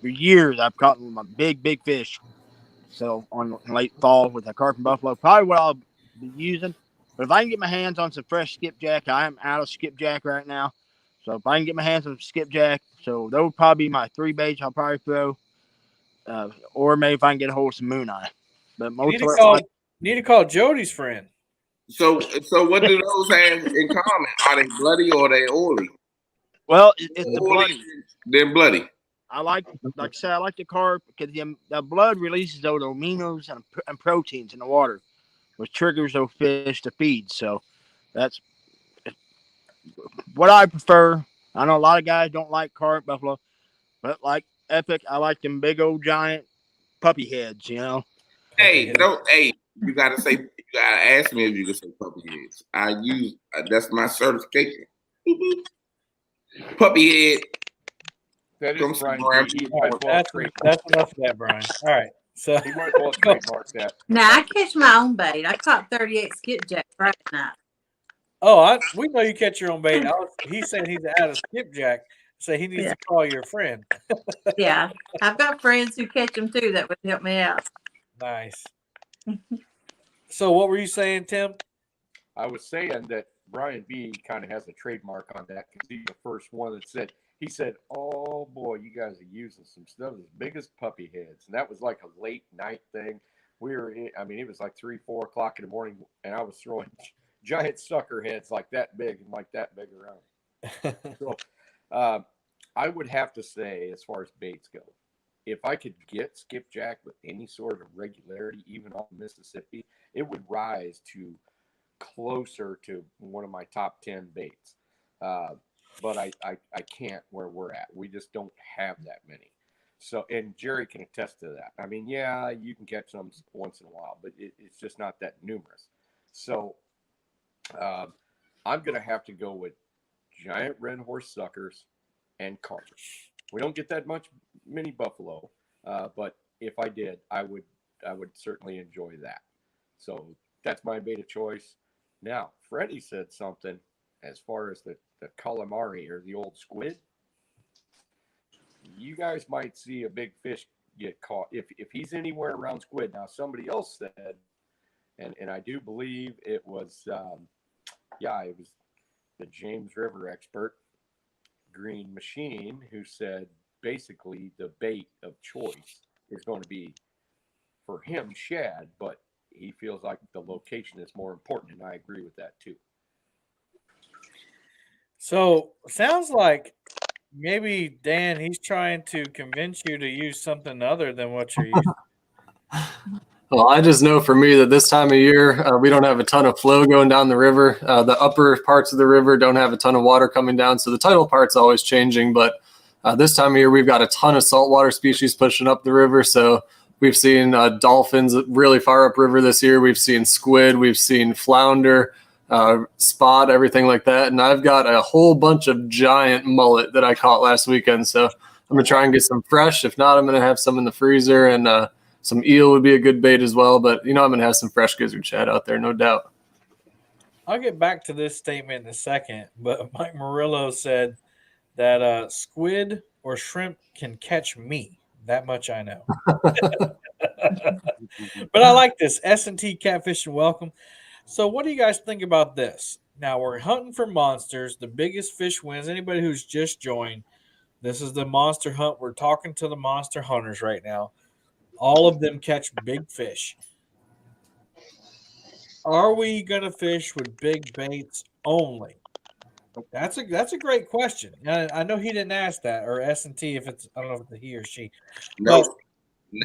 F: For years I've caught my big fish. So on late fall with a carp and buffalo, probably what I'll be using. But if I can get my hands on some fresh skipjack, I am out of skipjack right now. So if I can get my hands on skipjack, so those would probably be my 3 baits I'll probably throw. Or maybe if I can get a hold of some moon eye. But most
A: need to call Jody's friend.
G: So what do those have in common? Are they bloody or are they oily?
F: Well, it's the bloody.
G: They're bloody.
F: I like I said, I like the carp because the blood releases those aminos and proteins in the water, which triggers those fish to feed. So that's what I prefer. I know a lot of guys don't like carp buffalo, but like Epic, I like them big old giant puppy heads.
G: Hey, don't. Hey, you gotta say. You gotta ask me if you can say puppy heads. I use that's my certification. Puppy head.
B: That
G: Come
B: is Brian.
G: Brian.
B: He might as well
A: That's
B: trademark
A: enough of that, Brian. All right. So
B: He might as well trademark that.
C: Now I catch my own bait. I caught 38 skipjack Friday night.
A: we know you catch your own bait. He said he's out of skipjack, so he needs
C: Yeah.
A: to call your friend.
C: Yeah, I've got friends who catch them too. That would help me out.
A: Nice. So what were you saying, Tim?
B: I was saying that Brian B kind of has a trademark on that because he's the first one that said, he said, "Oh boy, you guys are using some stuff as big as puppy heads." And that was like a late night thing. It was like 3, 4 o'clock in the morning, and I was throwing giant sucker heads like that big and like that big around. So I would have to say, as far as baits go, if I could get skipjack with any sort of regularity, even off Mississippi, it would rise to closer to one of my top 10 baits. But I can't where we're at. We just don't have that many. So, and Jerry can attest to that. I mean, yeah, you can catch them once in a while, but it's just not that numerous. So I'm going to have to go with giant red horse suckers and carp. We don't get that many buffalo, but if I did, I would certainly enjoy that. So that's my bait of choice. Now, Freddie said something as far as the calamari or the old squid. You guys might see a big fish get caught if he's anywhere around squid. Now, somebody else said, and I do believe it was, it was the James River expert, Green Machine, who said basically the bait of choice is going to be, for him, shad, but he feels like the location is more important, and I agree with that too.
A: So sounds like maybe Dan, he's trying to convince you to use something other than what you're using.
H: Well, I just know for me that this time of year, we don't have a ton of flow going down the river. The upper parts of the river don't have a ton of water coming down, so the tidal part's always changing. But this time of year, we've got a ton of saltwater species pushing up the river. So we've seen dolphins really far upriver this year. We've seen squid. We've seen flounder, spot, everything like that. And I've got a whole bunch of giant mullet that I caught last weekend. So I'm going to try and get some fresh. If not, I'm going to have some in the freezer, and some eel would be a good bait as well. But, I'm going to have some fresh gizzard shad out there, no doubt.
A: I'll get back to this statement in a second, but Mike Murillo said that squid or shrimp can catch me. That much I know. But I like this. S&T Catfish and Welcome. So what do you guys think about this? Now we're hunting for monsters. The biggest fish wins. Anybody who's just joined, this is the monster hunt. We're talking to the monster hunters right now. All of them catch big fish. Are we going to fish with big baits only? That's a great question. I know he didn't ask that, or S&T, if it's, I don't know if it's he or she.
G: No.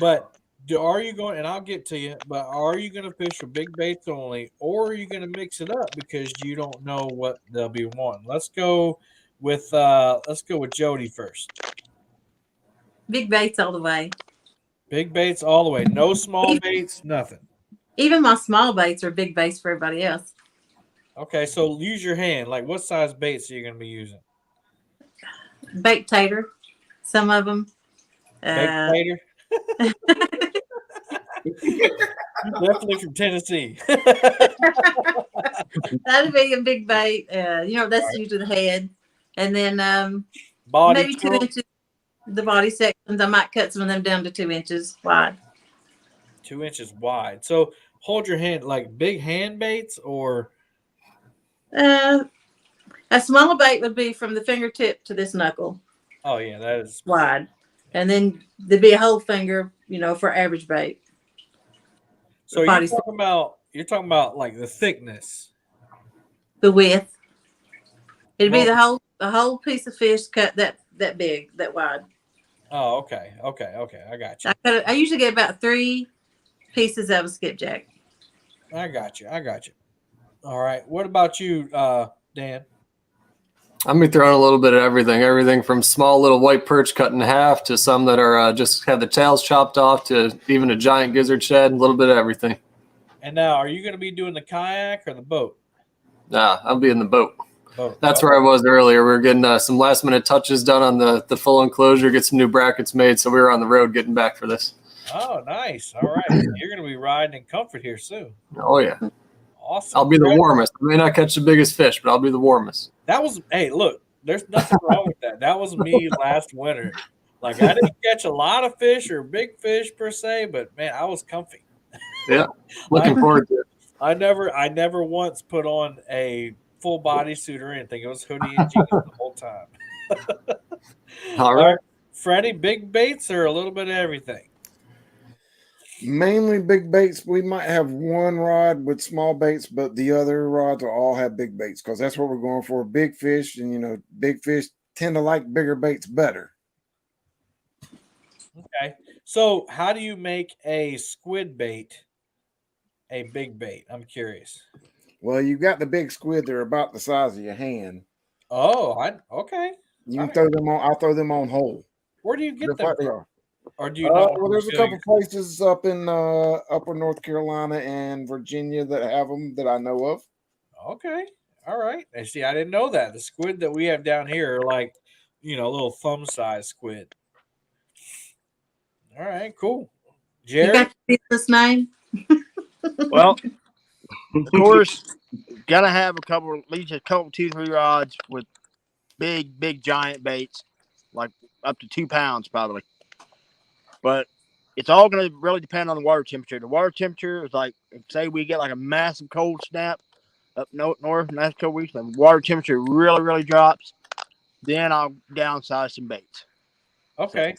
A: But are you going, and I'll get to you, but are you going to fish with big baits only, or are you going to mix it up because you don't know what they'll be wanting? Let's go with Jody first.
C: Big baits all the way.
A: Big baits all the way. No small baits, nothing.
C: Even my small baits are big baits for everybody else.
A: Okay, so use your hand. Like, what size baits are you going to be using?
C: Baked tater, some of them.
A: Baked tater? Definitely from Tennessee.
C: That'd be a big bait. That's usually the head. And then
A: Body
C: maybe 2
A: twirl.
C: inches. The body sections, I might cut some of them down to 2 inches wide.
A: 2 inches wide. So hold your hand, like big hand baits, or
C: A smaller bait would be from the fingertip to this knuckle.
A: oh yeah, that is
C: wide. And then there'd be a whole finger, for average bait.
A: So you're talking about like the thickness.
C: The width. It'd be the whole piece of fish cut that big, that wide.
A: Oh, okay. I got you.
C: I usually get about 3 pieces of a skipjack.
A: I got you. All right. What about you, Dan?
H: I'm gonna be throwing a little bit of everything from small little white perch cut in half to some that are just have the tails chopped off to even a giant gizzard shad. A little bit of everything.
A: And now, are you going to be doing the kayak or the boat?
H: Nah, I'll be in the boat.
A: Boat.
H: That's where I was earlier. We were getting some last minute touches done on the full enclosure, get some new brackets made, so we were on the road getting back for this.
A: Oh, nice. All right. You're going to be riding in comfort here soon.
H: Oh yeah.
A: Awesome.
H: I'll be the warmest. I may not catch the biggest fish, but I'll be the warmest.
A: That was, hey, look, there's nothing wrong with that. That was me last winter. Like, I didn't catch a lot of fish or big fish per se, but man, I was comfy.
H: Yeah. Looking forward to it.
A: I never once put on a full bodysuit or anything. It was hoodie and jeans the whole time.
H: All right.
A: Freddie, big baits or a little bit of everything?
E: Mainly big baits. We might have one rod with small baits, but the other rods will all have big baits because that's what we're going for. Big fish, and big fish tend to like bigger baits better.
A: Okay. So how do you make a squid bait a big bait? I'm curious.
E: Well, you've got the big squid. They're about the size of your hand.
A: Oh, okay.
E: You can throw them on. I'll throw them on whole.
A: Where do you get
E: Just
A: them
E: like they
A: from?
E: are.
A: Or do you know?
E: Well, there's a couple places up in upper North Carolina and Virginia that have them that I know of.
A: Okay. All right. And see, I didn't know that. The squid that we have down here are like, little thumb size squid. All right, cool.
C: You
A: Jerry?
C: got your business name?
F: Well, of course, gotta have at least a couple, 2-3 rods with big giant baits, like up to 2 pounds probably. But it's all going to really depend on the water temperature. The water temperature is like, say we get like a massive cold snap up north, massive cold weeks, the water temperature really drops. Then I'll downsize some baits.
A: Okay.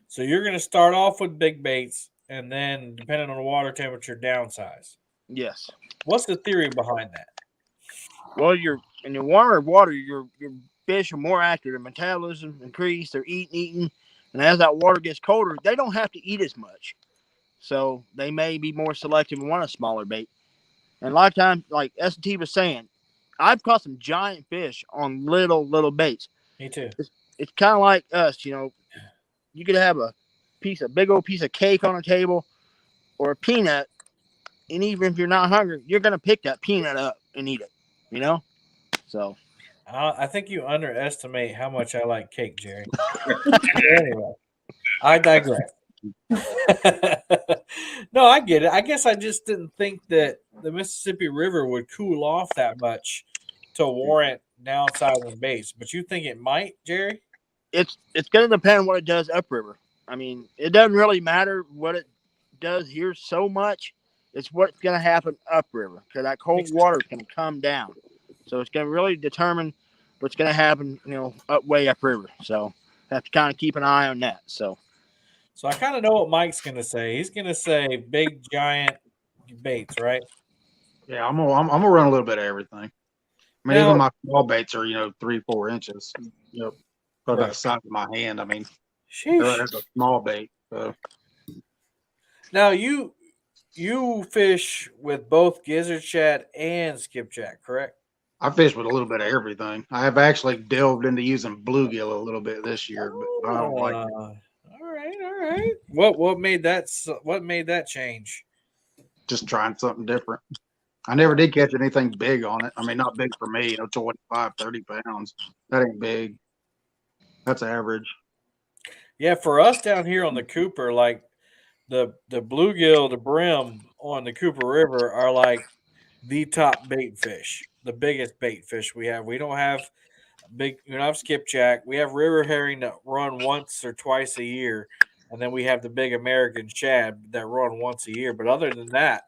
A: So you're going to start off with big baits and then, depending on the water temperature, downsize.
F: Yes.
A: What's the theory behind that?
F: Well, in the warmer water, your fish are more active. Their metabolism increase. They're eating. And as that water gets colder, they don't have to eat as much. So they may be more selective and want a smaller bait. And a lot of times, like S&T was saying, I've caught some giant fish on little baits.
A: Me too.
F: It's kind of like us, you could have a big old piece of cake on a table or a peanut. And even if you're not hungry, you're going to pick that peanut up and eat it, So.
A: I think you underestimate how much I like cake, Jerry. Anyway, I digress. No, I get it. I guess I just didn't think that the Mississippi River would cool off that much to warrant downsizing baits. But you think it might, Jerry?
F: It's going to depend on what it does upriver. I mean, it doesn't really matter what it does here so much. It's what's going to happen upriver because that cold water can come down. So it's going to really determine what's going to happen, way upriver. So have to kind of keep an eye on that. So
A: I kind of know what Mike's going to say. He's going to say big, giant baits, right?
D: Yeah, I'm gonna run a little bit of everything. I mean,
A: Now-
D: even my small baits are 3-4 inches. About the size of my hand. I mean, that's a small bait. So.
A: Now you fish with both gizzard shad and skipjack, correct?
D: I fish with a little bit of everything. I have actually delved into using bluegill a little bit this year, but I don't like it.
A: All right. What made that change?
D: Just trying something different. I never did catch anything big on it. I mean, not big for me, 25, 30 pounds. That ain't big. That's average.
A: Yeah, for us down here on the Cooper, like the bluegill, the brim on the Cooper River are like the top bait fish, the biggest bait fish we have. We don't have skipjack. We have river herring that run once or twice a year, and then we have the big American shad that run once a year. But other than that,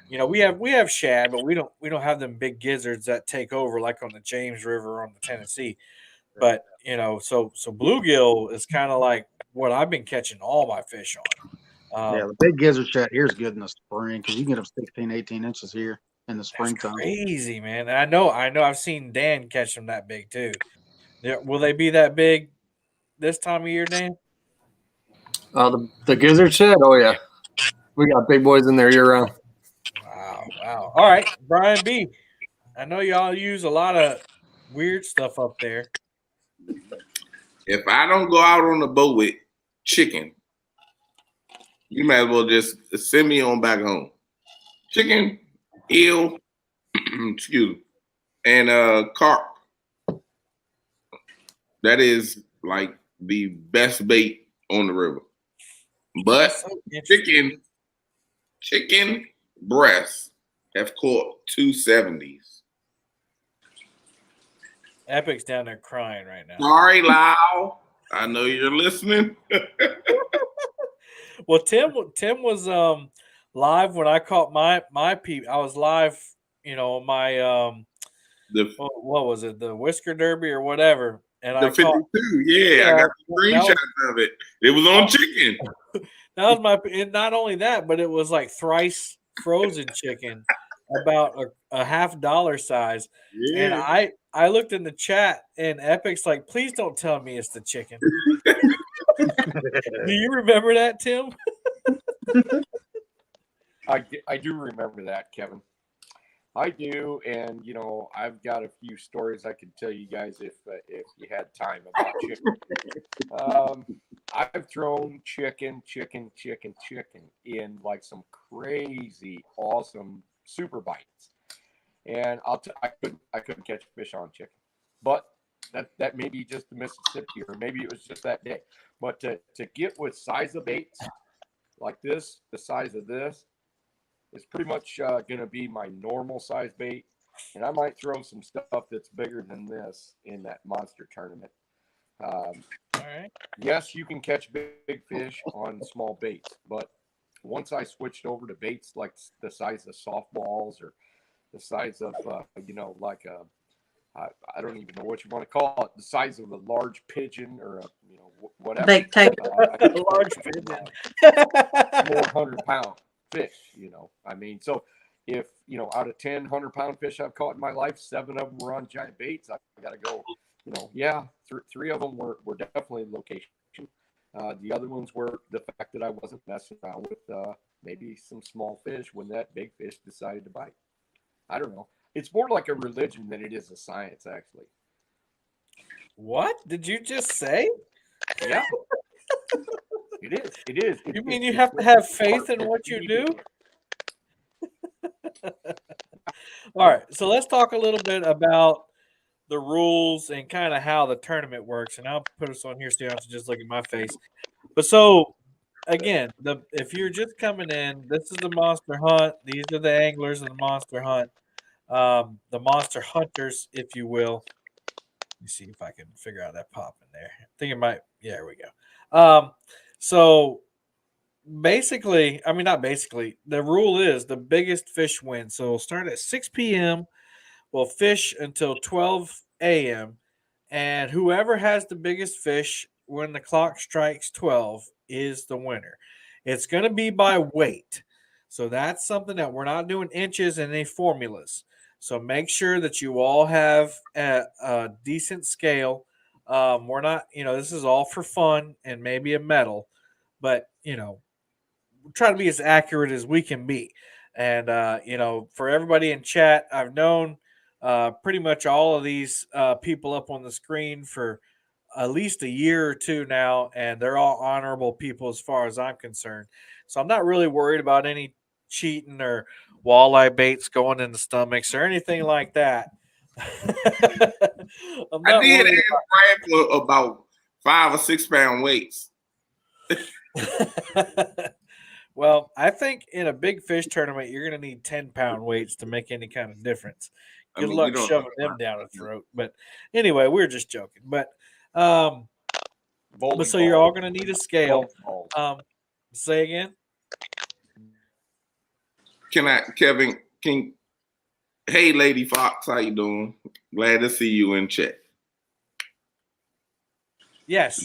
A: we have shad, but we don't have them big gizzards that take over like on the James River or on the Tennessee. But so bluegill is kind of like what I've been catching all my fish on.
D: Yeah, the big gizzard shad here is good in the spring because you can get them 16, 18 inches here in the springtime.
A: Crazy, man. And I know. I've seen Dan catch them that big too. Will they be that big this time of year, Dan?
H: The gizzard shed. Oh yeah, we got big boys in there year round.
A: Wow. All right, Brian B. I know y'all use a lot of weird stuff up there.
G: If I don't go out on the boat with chicken, you might as well just send me on back home. Chicken, eel, excuse me, and carp. That is like the best bait on the river. But chicken breasts have caught 270s.
A: Epic's down there crying right now.
G: Sorry, Lau. I know you're listening.
A: Well, Tim was live when I caught my peep. I was live, on my what was it, the Whisker Derby or whatever, and
G: the
A: I caught
G: 52. Yeah, I got the screenshots of it. It was on chicken.
A: That was and not only that, but it was like thrice frozen chicken, about a $50 size.
G: Yeah.
A: And I looked in the chat, and Epic's like, please don't tell me it's the chicken. Do you remember that, Tim?
B: I do remember that, Kevin. I do, and I've got a few stories I could tell you guys if you had time about chicken. I've thrown chicken in like some crazy, awesome super bites, and I couldn't catch fish on chicken, but that may be just the Mississippi, or maybe it was just that day. But to get with size of baits like this, the size of this, is pretty much going to be my normal size bait. And I might throw some stuff that's bigger than this in that monster tournament.
A: All right.
B: Yes, you can catch big fish on small baits, but once I switched over to baits like the size of softballs, or the size of, like I don't even know what you want to call it, the size of a large pigeon, or whatever.
C: Baked table.
A: Large pigeon.
B: 400-pound fish, I mean, so if out of 10 100-pound fish I've caught in my life, 7 of them were on giant baits. I gotta go, three of them were definitely location. The other ones were the fact that I wasn't messing around with maybe some small fish when that big fish decided to bite. I don't know, it's more like a religion than it is a science, actually.
A: What did you just say?
B: Yeah. It is.
A: You mean you have to have faith in what you do? All right, so let's talk a little bit about the rules and kind of how the tournament works. And I'll put us on here so you don't have to just look at my face. But so, again, if you're just coming in, this is the Monster Hunt. These are the anglers of the Monster Hunt, the Monster Hunters, if you will. Let me see if I can figure out that pop in there. I think it might. Yeah, there we go. So basically, the rule is the biggest fish wins. So we'll start at 6 p.m. We'll fish until 12 a.m. And whoever has the biggest fish when the clock strikes 12 is the winner. It's going to be by weight. So that's something that we're not doing inches and any formulas. So make sure that you all have a decent scale. We're not, this is all for fun and maybe a medal, but, we're trying to be as accurate as we can be. And, for everybody in chat, I've known pretty much all of these people up on the screen for at least a year or two now, and they're all honorable people as far as I'm concerned. So I'm not really worried about any cheating or walleye baits going in the stomachs or anything like that.
G: I did ask Brad for about 5 or 6 pound weights.
A: Well, I think in a big fish tournament, you're going to need 10-pound weights to make any kind of difference. Good luck shoving them down the throat. But anyway, we're just joking. But so you're all going to need a scale. Say again.
G: Kevin, hey, Lady Fox, how you doing? Glad to see you in chat.
A: Yes.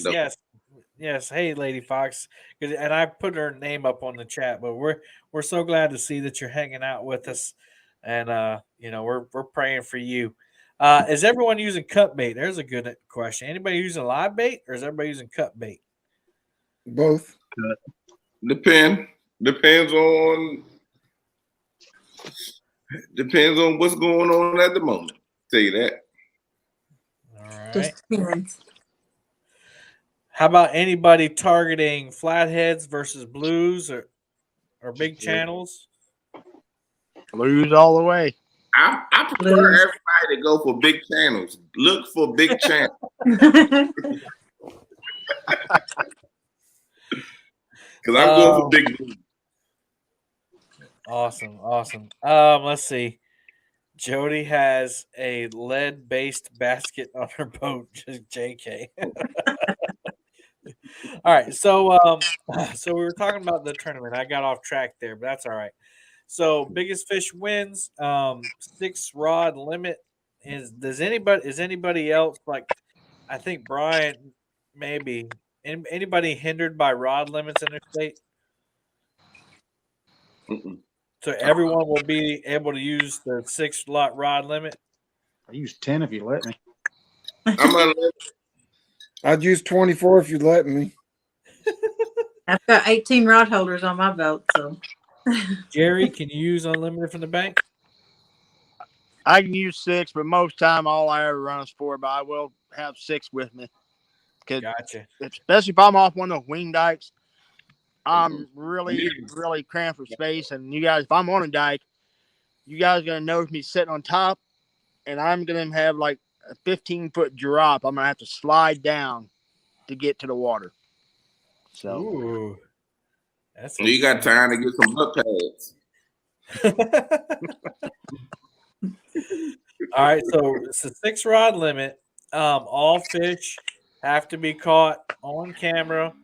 A: Hey, Lady Fox, and I put her name up on the chat. But we're so glad to see that you're hanging out with us, and we're praying for you. Is everyone using cut bait? There's a good question. Anybody using live bait, or is everybody using cut bait?
E: Both.
G: Depends on what's going on at the moment. Tell you that.
A: All right.
C: Just depends.
A: How about anybody targeting flatheads versus blues or big channels?
F: Blues all the way.
G: I prefer
C: Blues.
G: everybody to go for big channels. Look for big channels. Because I'm going for big blues.
A: Awesome. Let's see. Jody has a lead-based basket on her boat. Just JK. All right, so we were talking about the tournament. I got off track there, but that's all right. So biggest fish wins. 6 rod limit is anybody else like? I think Brian maybe. Anybody hindered by rod limits in their state?
G: Mm-mm.
A: So everyone will be able to use the 6 lot rod limit.
D: I use 10 if you let me.
G: I'm gonna let
E: I'd use 24 if you'd let me.
C: I've got 18 rod holders on my boat, so
A: Jerry, can you use unlimited from the bank?
F: I can use 6, but most time all I ever run is 4. But I will have 6 with me. 'Cause
A: Gotcha.
F: especially if I'm off one of those wing dikes, I'm really cramped for space. And you guys, if I'm on a dike, you guys are gonna notice me sitting on top, and I'm gonna have like a 15-foot drop. I'm gonna have to slide down to get to the water. So
A: Ooh, that's
G: you got time to get some butt pads.
A: All right, so it's a 6 rod limit. All fish have to be caught on camera.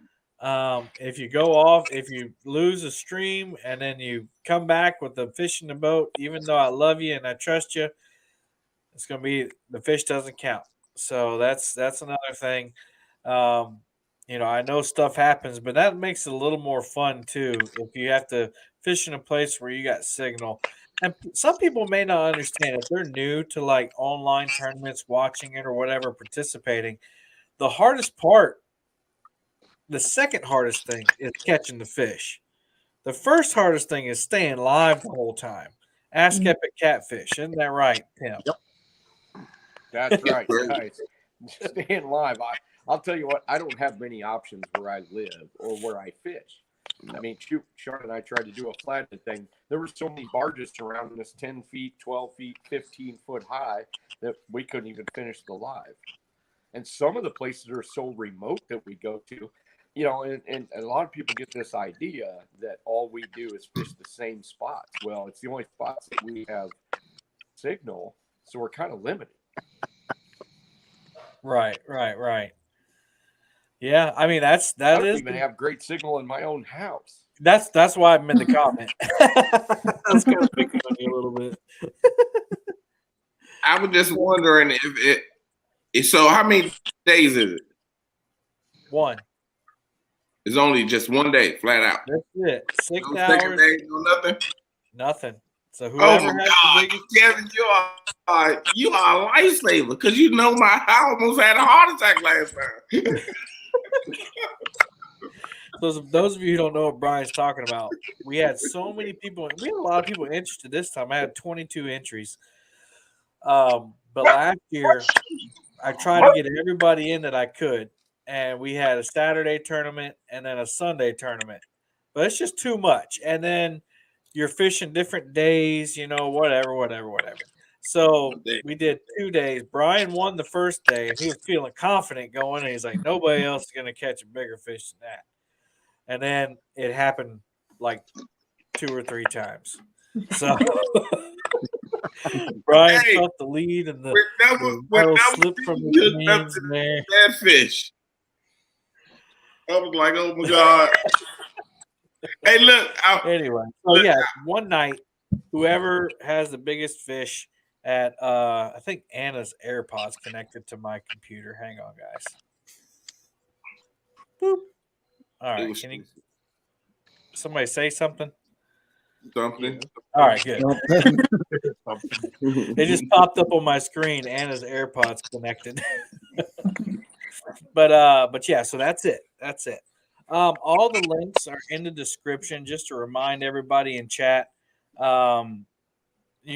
A: If you go off, if you lose a stream and then you come back with the fish in the boat, even though I love you and I trust you, it's gonna be the fish doesn't count. So that's another thing. I know stuff happens, but that makes it a little more fun too. If you have to fish in a place where you got signal, and some people may not understand if they're new to like online tournaments, watching it or whatever, participating. The hardest part, the second hardest thing, is catching the fish. The first hardest thing is staying live the whole time. Ask Epic Catfish, isn't that right, Tim?
F: Yep.
B: That's right, guys. Staying live. I'll tell you what, I don't have many options where I live or where I fish. I mean, shoot, Sean and I tried to do a flathead thing. There were so many barges surrounding us 10 feet, 12 feet, 15 foot high that we couldn't even finish the live. And some of the places are so remote that we go to, and a lot of people get this idea that all we do is fish the same spots. Well, it's the only spots that we have signal, so we're kind of limited.
A: Right. Yeah, I mean that
B: I don't
A: is
B: even have great signal in my own house.
A: that's why I'm in the comment. That's kind of picking on you a little bit.
G: I was just wondering so how many days is it?
A: 1.
G: It's only just 1 day, flat out.
A: That's it. 6
G: No second
A: hours.
G: day, no nothing.
A: Nothing. So
G: Oh
A: whoever
G: my
A: has
G: God,
A: the biggest,
G: Kevin, you are a lifesaver because I almost had a heart attack last time.
A: those of you who don't know what Brian's talking about, we had so many people. We had a lot of people interested this time. I had 22 entries. But last year, I tried to get everybody in that I could, and we had a Saturday tournament and then a Sunday tournament. But it's just too much. And then you're fishing different days, whatever. So we did 2 days. Brian won the first day, and he was feeling confident going. And he's like, nobody else is going to catch a bigger fish than that. And then it happened like 2 or 3 times. So Brian felt the lead, and the barrel slipped from the hands there.
G: That fish. I was like, oh my God. Hey, look.
A: Anyway, so yeah, one night, whoever has the biggest fish at I think Anna's AirPods connected to my computer. Hang on, guys. Boop. All right, can you somebody say something?
G: Something.
A: All right, good. It just popped up on my screen. Anna's AirPods connected. But yeah, so that's it. All the links are in the description. Just to remind everybody in chat, you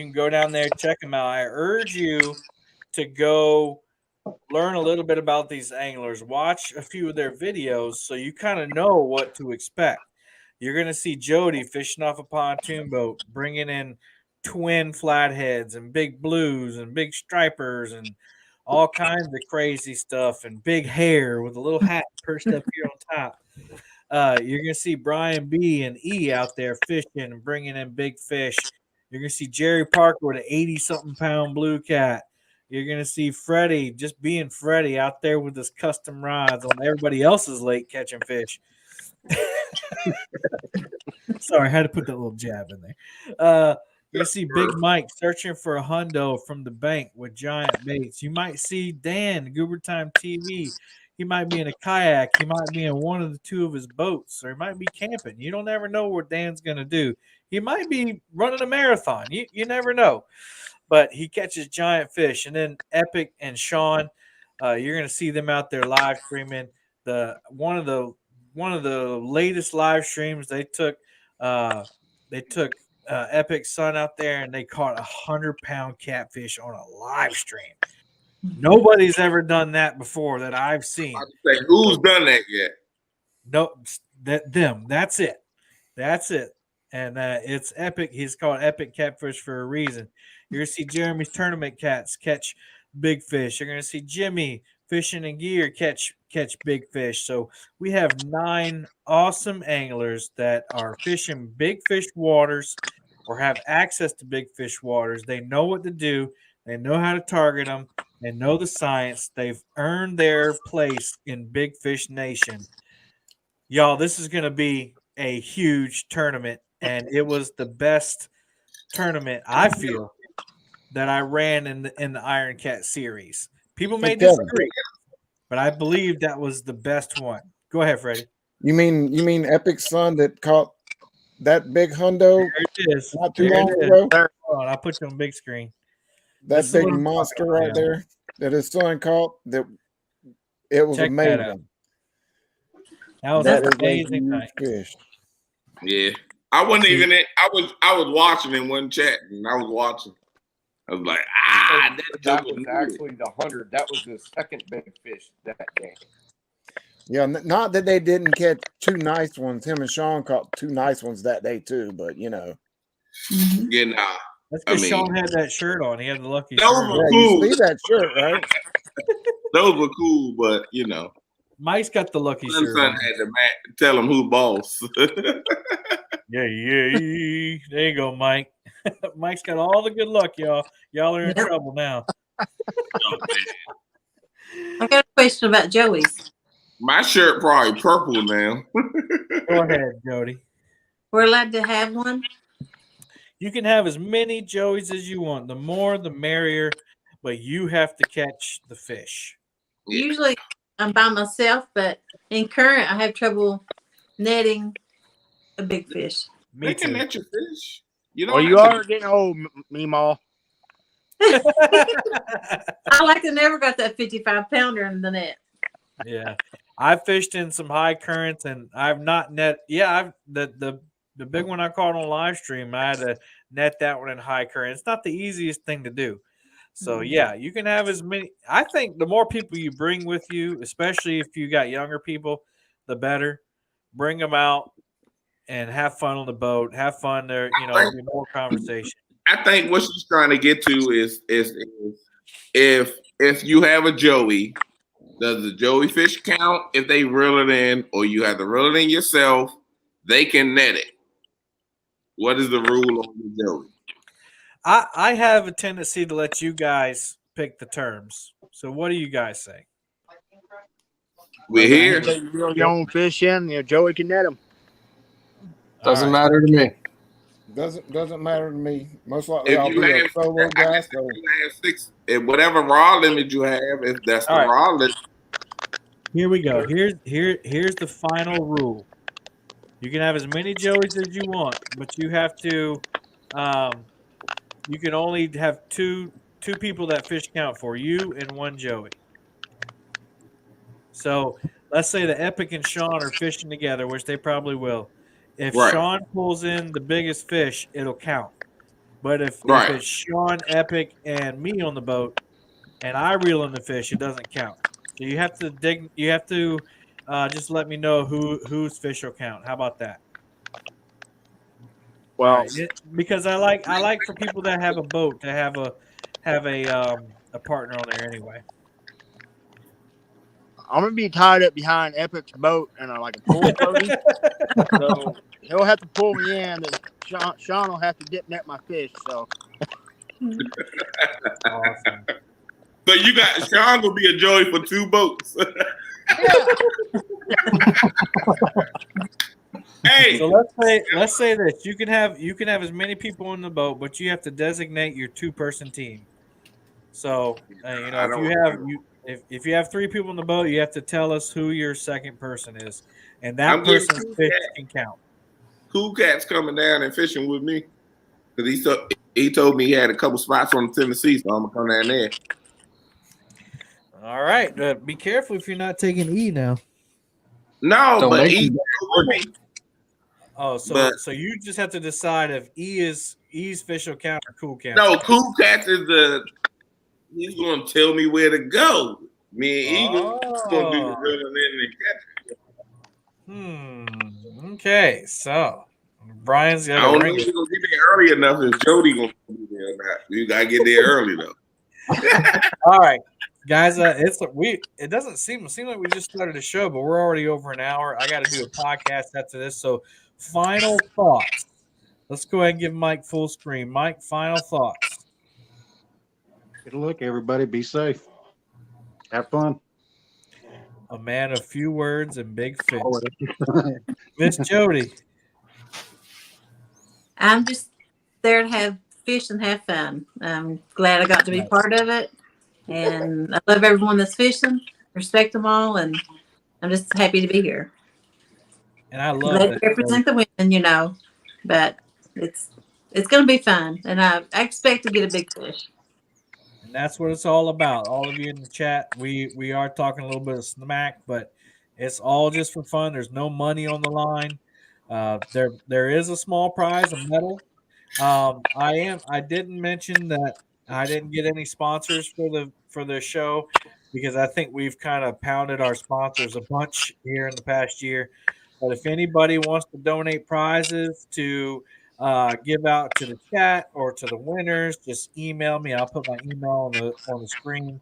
A: can go down there, check them out. I urge you to go learn a little bit about these anglers. Watch a few of their videos so you kind of know what to expect. You're going to see Jody fishing off a pontoon boat, bringing in twin flatheads and big blues and big stripers and all kinds of crazy stuff and big hair with a little hat perched up here on top. You're going to see Brian B and E out there fishing and bringing in big fish. You're going to see Jerry Parker with an 80-something pound blue cat. You're going to see Freddie just being Freddie out there with his custom rods on everybody else's lake catching fish. Sorry, I had to put that little jab in there. You see Big Mike searching for a hundo from the bank with giant baits. You might see Dan, Goober Time TV. He might be in a kayak. He might be in one of the two of his boats, or he might be camping. You don't ever know what Dan's going to do. He might be running a marathon. You never know. But he catches giant fish. And then Epic and Sean, you're going to see them out there live streaming. One of the latest live streams they took Epic's son out there and they caught 100-pound catfish on a live stream. Nobody's ever done that before that I've seen.
G: Say, who's done that yet?
A: No, that's it. That's it. And it's Epic. He's called Epic Catfish for a reason. You're going to see Jeremy's tournament cats catch big fish. You're going to see Jimmy fishing in gear catch big fish. So we have 9 awesome anglers that are fishing big fish waters or have access to big fish waters. They know what to do. They know how to target them. They know the science. They've earned their place in Big Fish Nation. Y'all, this is going to be a huge tournament, and it was the best tournament, I feel, that I ran in the Iron Cat series. People may disagree, but I believe that was the best one. Go ahead, Freddie.
E: You mean Epic's son that caught that big hundo
A: There it is.
E: not too
A: There
E: long
A: it is.
E: ago?
A: Hold on, I'll put you on big screen.
E: That
A: This is
E: big
A: what I'm
E: monster
A: talking
E: right
A: about.
E: there that his son caught, that it was
A: Check that out.
E: amazing.
A: That was
E: That
A: an
E: is a
A: amazing
E: huge
A: night.
E: fish.
G: Yeah, I wasn't even in. I was watching in one chat, and I was watching. I was like,
B: That was actually the 100. That was the second big fish that day.
E: Yeah, not that they didn't catch 2 nice ones. Him and Sean caught 2 nice ones that day too, but you know.
G: Yeah, nah.
A: That's because
G: I mean-
A: Sean had that shirt on. He had the lucky
G: Those
A: shirt
G: were
A: on.
E: Yeah,
G: cool.
E: you see that shirt, right?
G: Those were cool, but you know,
A: Mike's got the lucky
G: son
A: shirt on.
G: had to tell him who boss.
A: Yeah. There you go, Mike. Mike's got all the good luck, y'all. Y'all are in
C: Yep.
A: trouble now.
C: I got a question about Joey's.
G: My shirt probably purple now.
A: Go ahead, Jody.
C: We're allowed to have one.
A: You can have as many Joeys as you want. The more, the merrier. But you have to catch the fish.
G: Yeah.
C: Usually I'm by myself, but in current I have trouble netting a big fish.
A: Me
G: They can
A: too.
G: net your fish. You know,
F: Well, you are getting old, Meemaw.
C: I like to never got that 55-pounder in the net.
A: Yeah, I fished in some high currents, and I've not net. Yeah, I've the big one I caught on live stream. I had to net that one in high current. It's not the easiest thing to do. So yeah, you can have as many. I think the more people you bring with you, especially if you got younger people, the better. Bring them out and have fun on the boat. Have fun there. You know, be more conversation.
G: I think what she's trying to get to is if you have a Joey, does the Joey fish count if they reel it in, or you have to reel it in yourself? They can net it. What is the rule on the Joey?
A: I have a tendency to let you guys pick the terms. So what do you guys say?
G: We're here.
F: You reel your own fish in, Joey can net them.
H: Doesn't
A: All right.
H: matter to me.
E: Doesn't matter to me. Most likely
G: If
E: I'll
G: you
E: be a
G: have,
E: solo
G: I
E: guy.
G: guess
E: So
G: if you have 6, whatever raw limit you have, if that's the
A: All right.
G: raw limit,
A: Here we go. Here's the final rule. You can have as many Joeys as you want, but you have to. You can only have two people that fish count for you and one Joey. So let's say the Epic and Sean are fishing together, which they probably will. If
G: Right.
A: Sean pulls in the biggest fish, it'll count. But if
G: Right.
A: it's Sean, Epic, and me on the boat, and I reel in the fish, it doesn't count. So you have to dig. You have to just let me know whose fish will count. How about that?
F: Well,
A: Because I like for people that have a boat to have a partner on there anyway.
F: I'm gonna be tied up behind Epic's boat and like a pull floaty. So he'll have to pull me in, and Sean will have to dip net my fish. So
A: Awesome.
G: So you got Sean gonna be a Joey for 2 boats. Hey,
A: So let's say this: you can have as many people on the boat, but you have to designate your 2-person team. So if you have 3 people in the boat, you have to tell us who your second person is, and that
G: I'm getting
A: person's
G: Cool
A: fish
G: Cat.
A: can count.
G: Cool Cat's coming down and fishing with me because he told me he had a couple spots on Tennessee, so I'm gonna come down there.
A: All right, be careful if you're not taking E now.
G: No,
H: Don't
G: but
H: make
G: he
H: him
G: with me.
A: Oh, so
G: But-
A: so you just have to decide if E's fish will count or Cool Cat.
G: No, Cool Cat is he's gonna tell me where to go. Me and Eagle gonna do the reeling in and catching.
A: Okay, so Brian's
G: I
A: got
G: don't
A: to
G: know
A: ring
G: if
A: it.
G: he's gonna get there early enough. If Jody gonna be there or not, you gotta get there early though.
A: All right, guys. It doesn't seem like we just started a show, but we're already over an hour. I got to do a podcast after this. So, final thoughts. Let's go ahead and give Mike full screen. Mike, final thoughts.
D: Good luck, everybody. Be safe. Have fun.
A: A man of few words and big fish. Miss Jody.
C: I'm just there to have fish and have fun. I'm glad I got to be part of it. And I love everyone that's fishing, respect them all, and I'm just happy to be here.
A: And I love
C: Glad
A: that.
C: to represent the women, but it's going to be fun. And I expect to get a big fish.
A: And that's what it's all about. All of you in the chat, we are talking a little bit of smack, but it's all just for fun. There's no money on the line. There is a small prize, a medal. I didn't mention that I didn't get any sponsors for the show because I think we've kind of pounded our sponsors a bunch here in the past year. But if anybody wants to donate prizes to give out to the chat or to the winners, just email me. I'll put my email on the screen.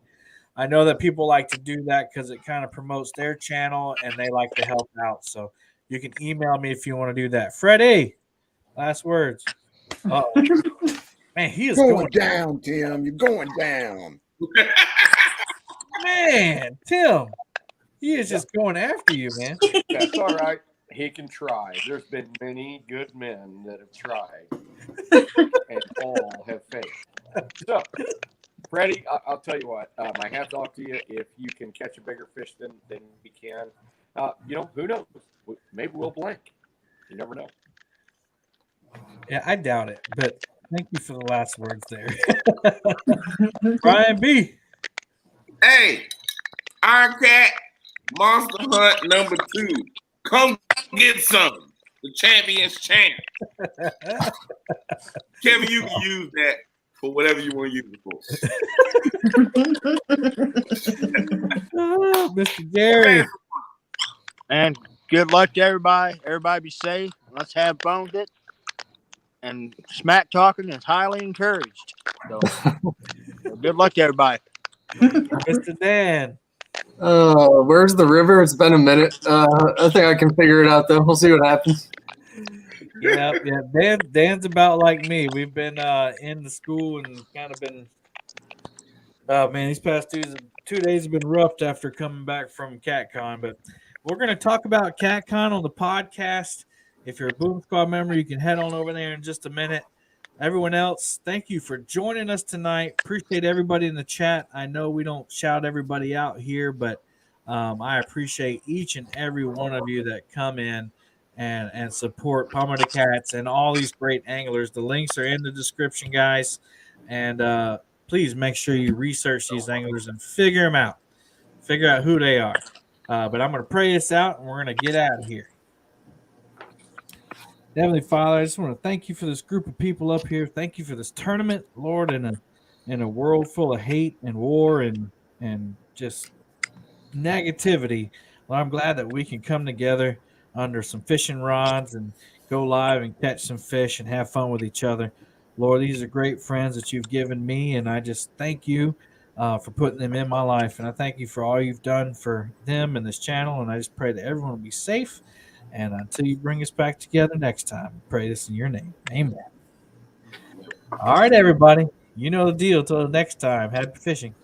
A: I know that people like to do that because it kind of promotes their channel and they like to help out. So you can email me if you want to do that. Freddie, last words. Uh-oh. Man, he is
E: Going down, Tim. You're going down.
A: Man, Tim, he is just going after you, man.
B: That's all right. He can try. There's been many good men that have tried, and all have failed. So, Freddie, I'll tell you what. My hat's off to you. If you can catch a bigger fish than we can, who knows? Maybe we'll blank. You never know.
A: Yeah, I doubt it, but thank you for the last words there. Brian B.
G: Hey, Iron Cat Monster Hunt number 2. Come get some. The champion's champ. Kevin, you can use that for whatever you want to use it for.
A: Mr. Gary.
F: and good luck to everybody. Everybody be safe. Let's have fun with it. And smack talking is highly encouraged. So good luck to everybody.
A: Mr. Dan.
H: Where's the river? It's been a minute. I think I can figure it out though. We'll see what happens.
A: Yeah. Dan's about like me. We've been in the school and kind of been. Oh man, these past 2 days have been rough after coming back from CatCon. But we're going to talk about CatCon on the podcast. If you're a Boom Squad member, you can head on over there in just a minute. Everyone else, thank you for joining us tonight. Appreciate everybody in the chat. I know we don't shout everybody out here, but I appreciate each and every one of you that come in and support Palmetto Cats and all these great anglers. The links are in the description, guys. And please make sure you research these anglers and figure them out. Figure out who they are. But I'm going to pray us out, and we're going to get out of here. Heavenly Father, I just want to thank you for this group of people up here. Thank you for this tournament, Lord, in a world full of hate and war and just negativity. Well, I'm glad that we can come together under some fishing rods and go live and catch some fish and have fun with each other. Lord, these are great friends that you've given me, and I just thank you for putting them in my life. And I thank you for all you've done for them and this channel, and I just pray that everyone will be safe. And until you bring us back together next time, I pray this in your name. Amen. All right, everybody. You know the deal. Till next time, happy fishing.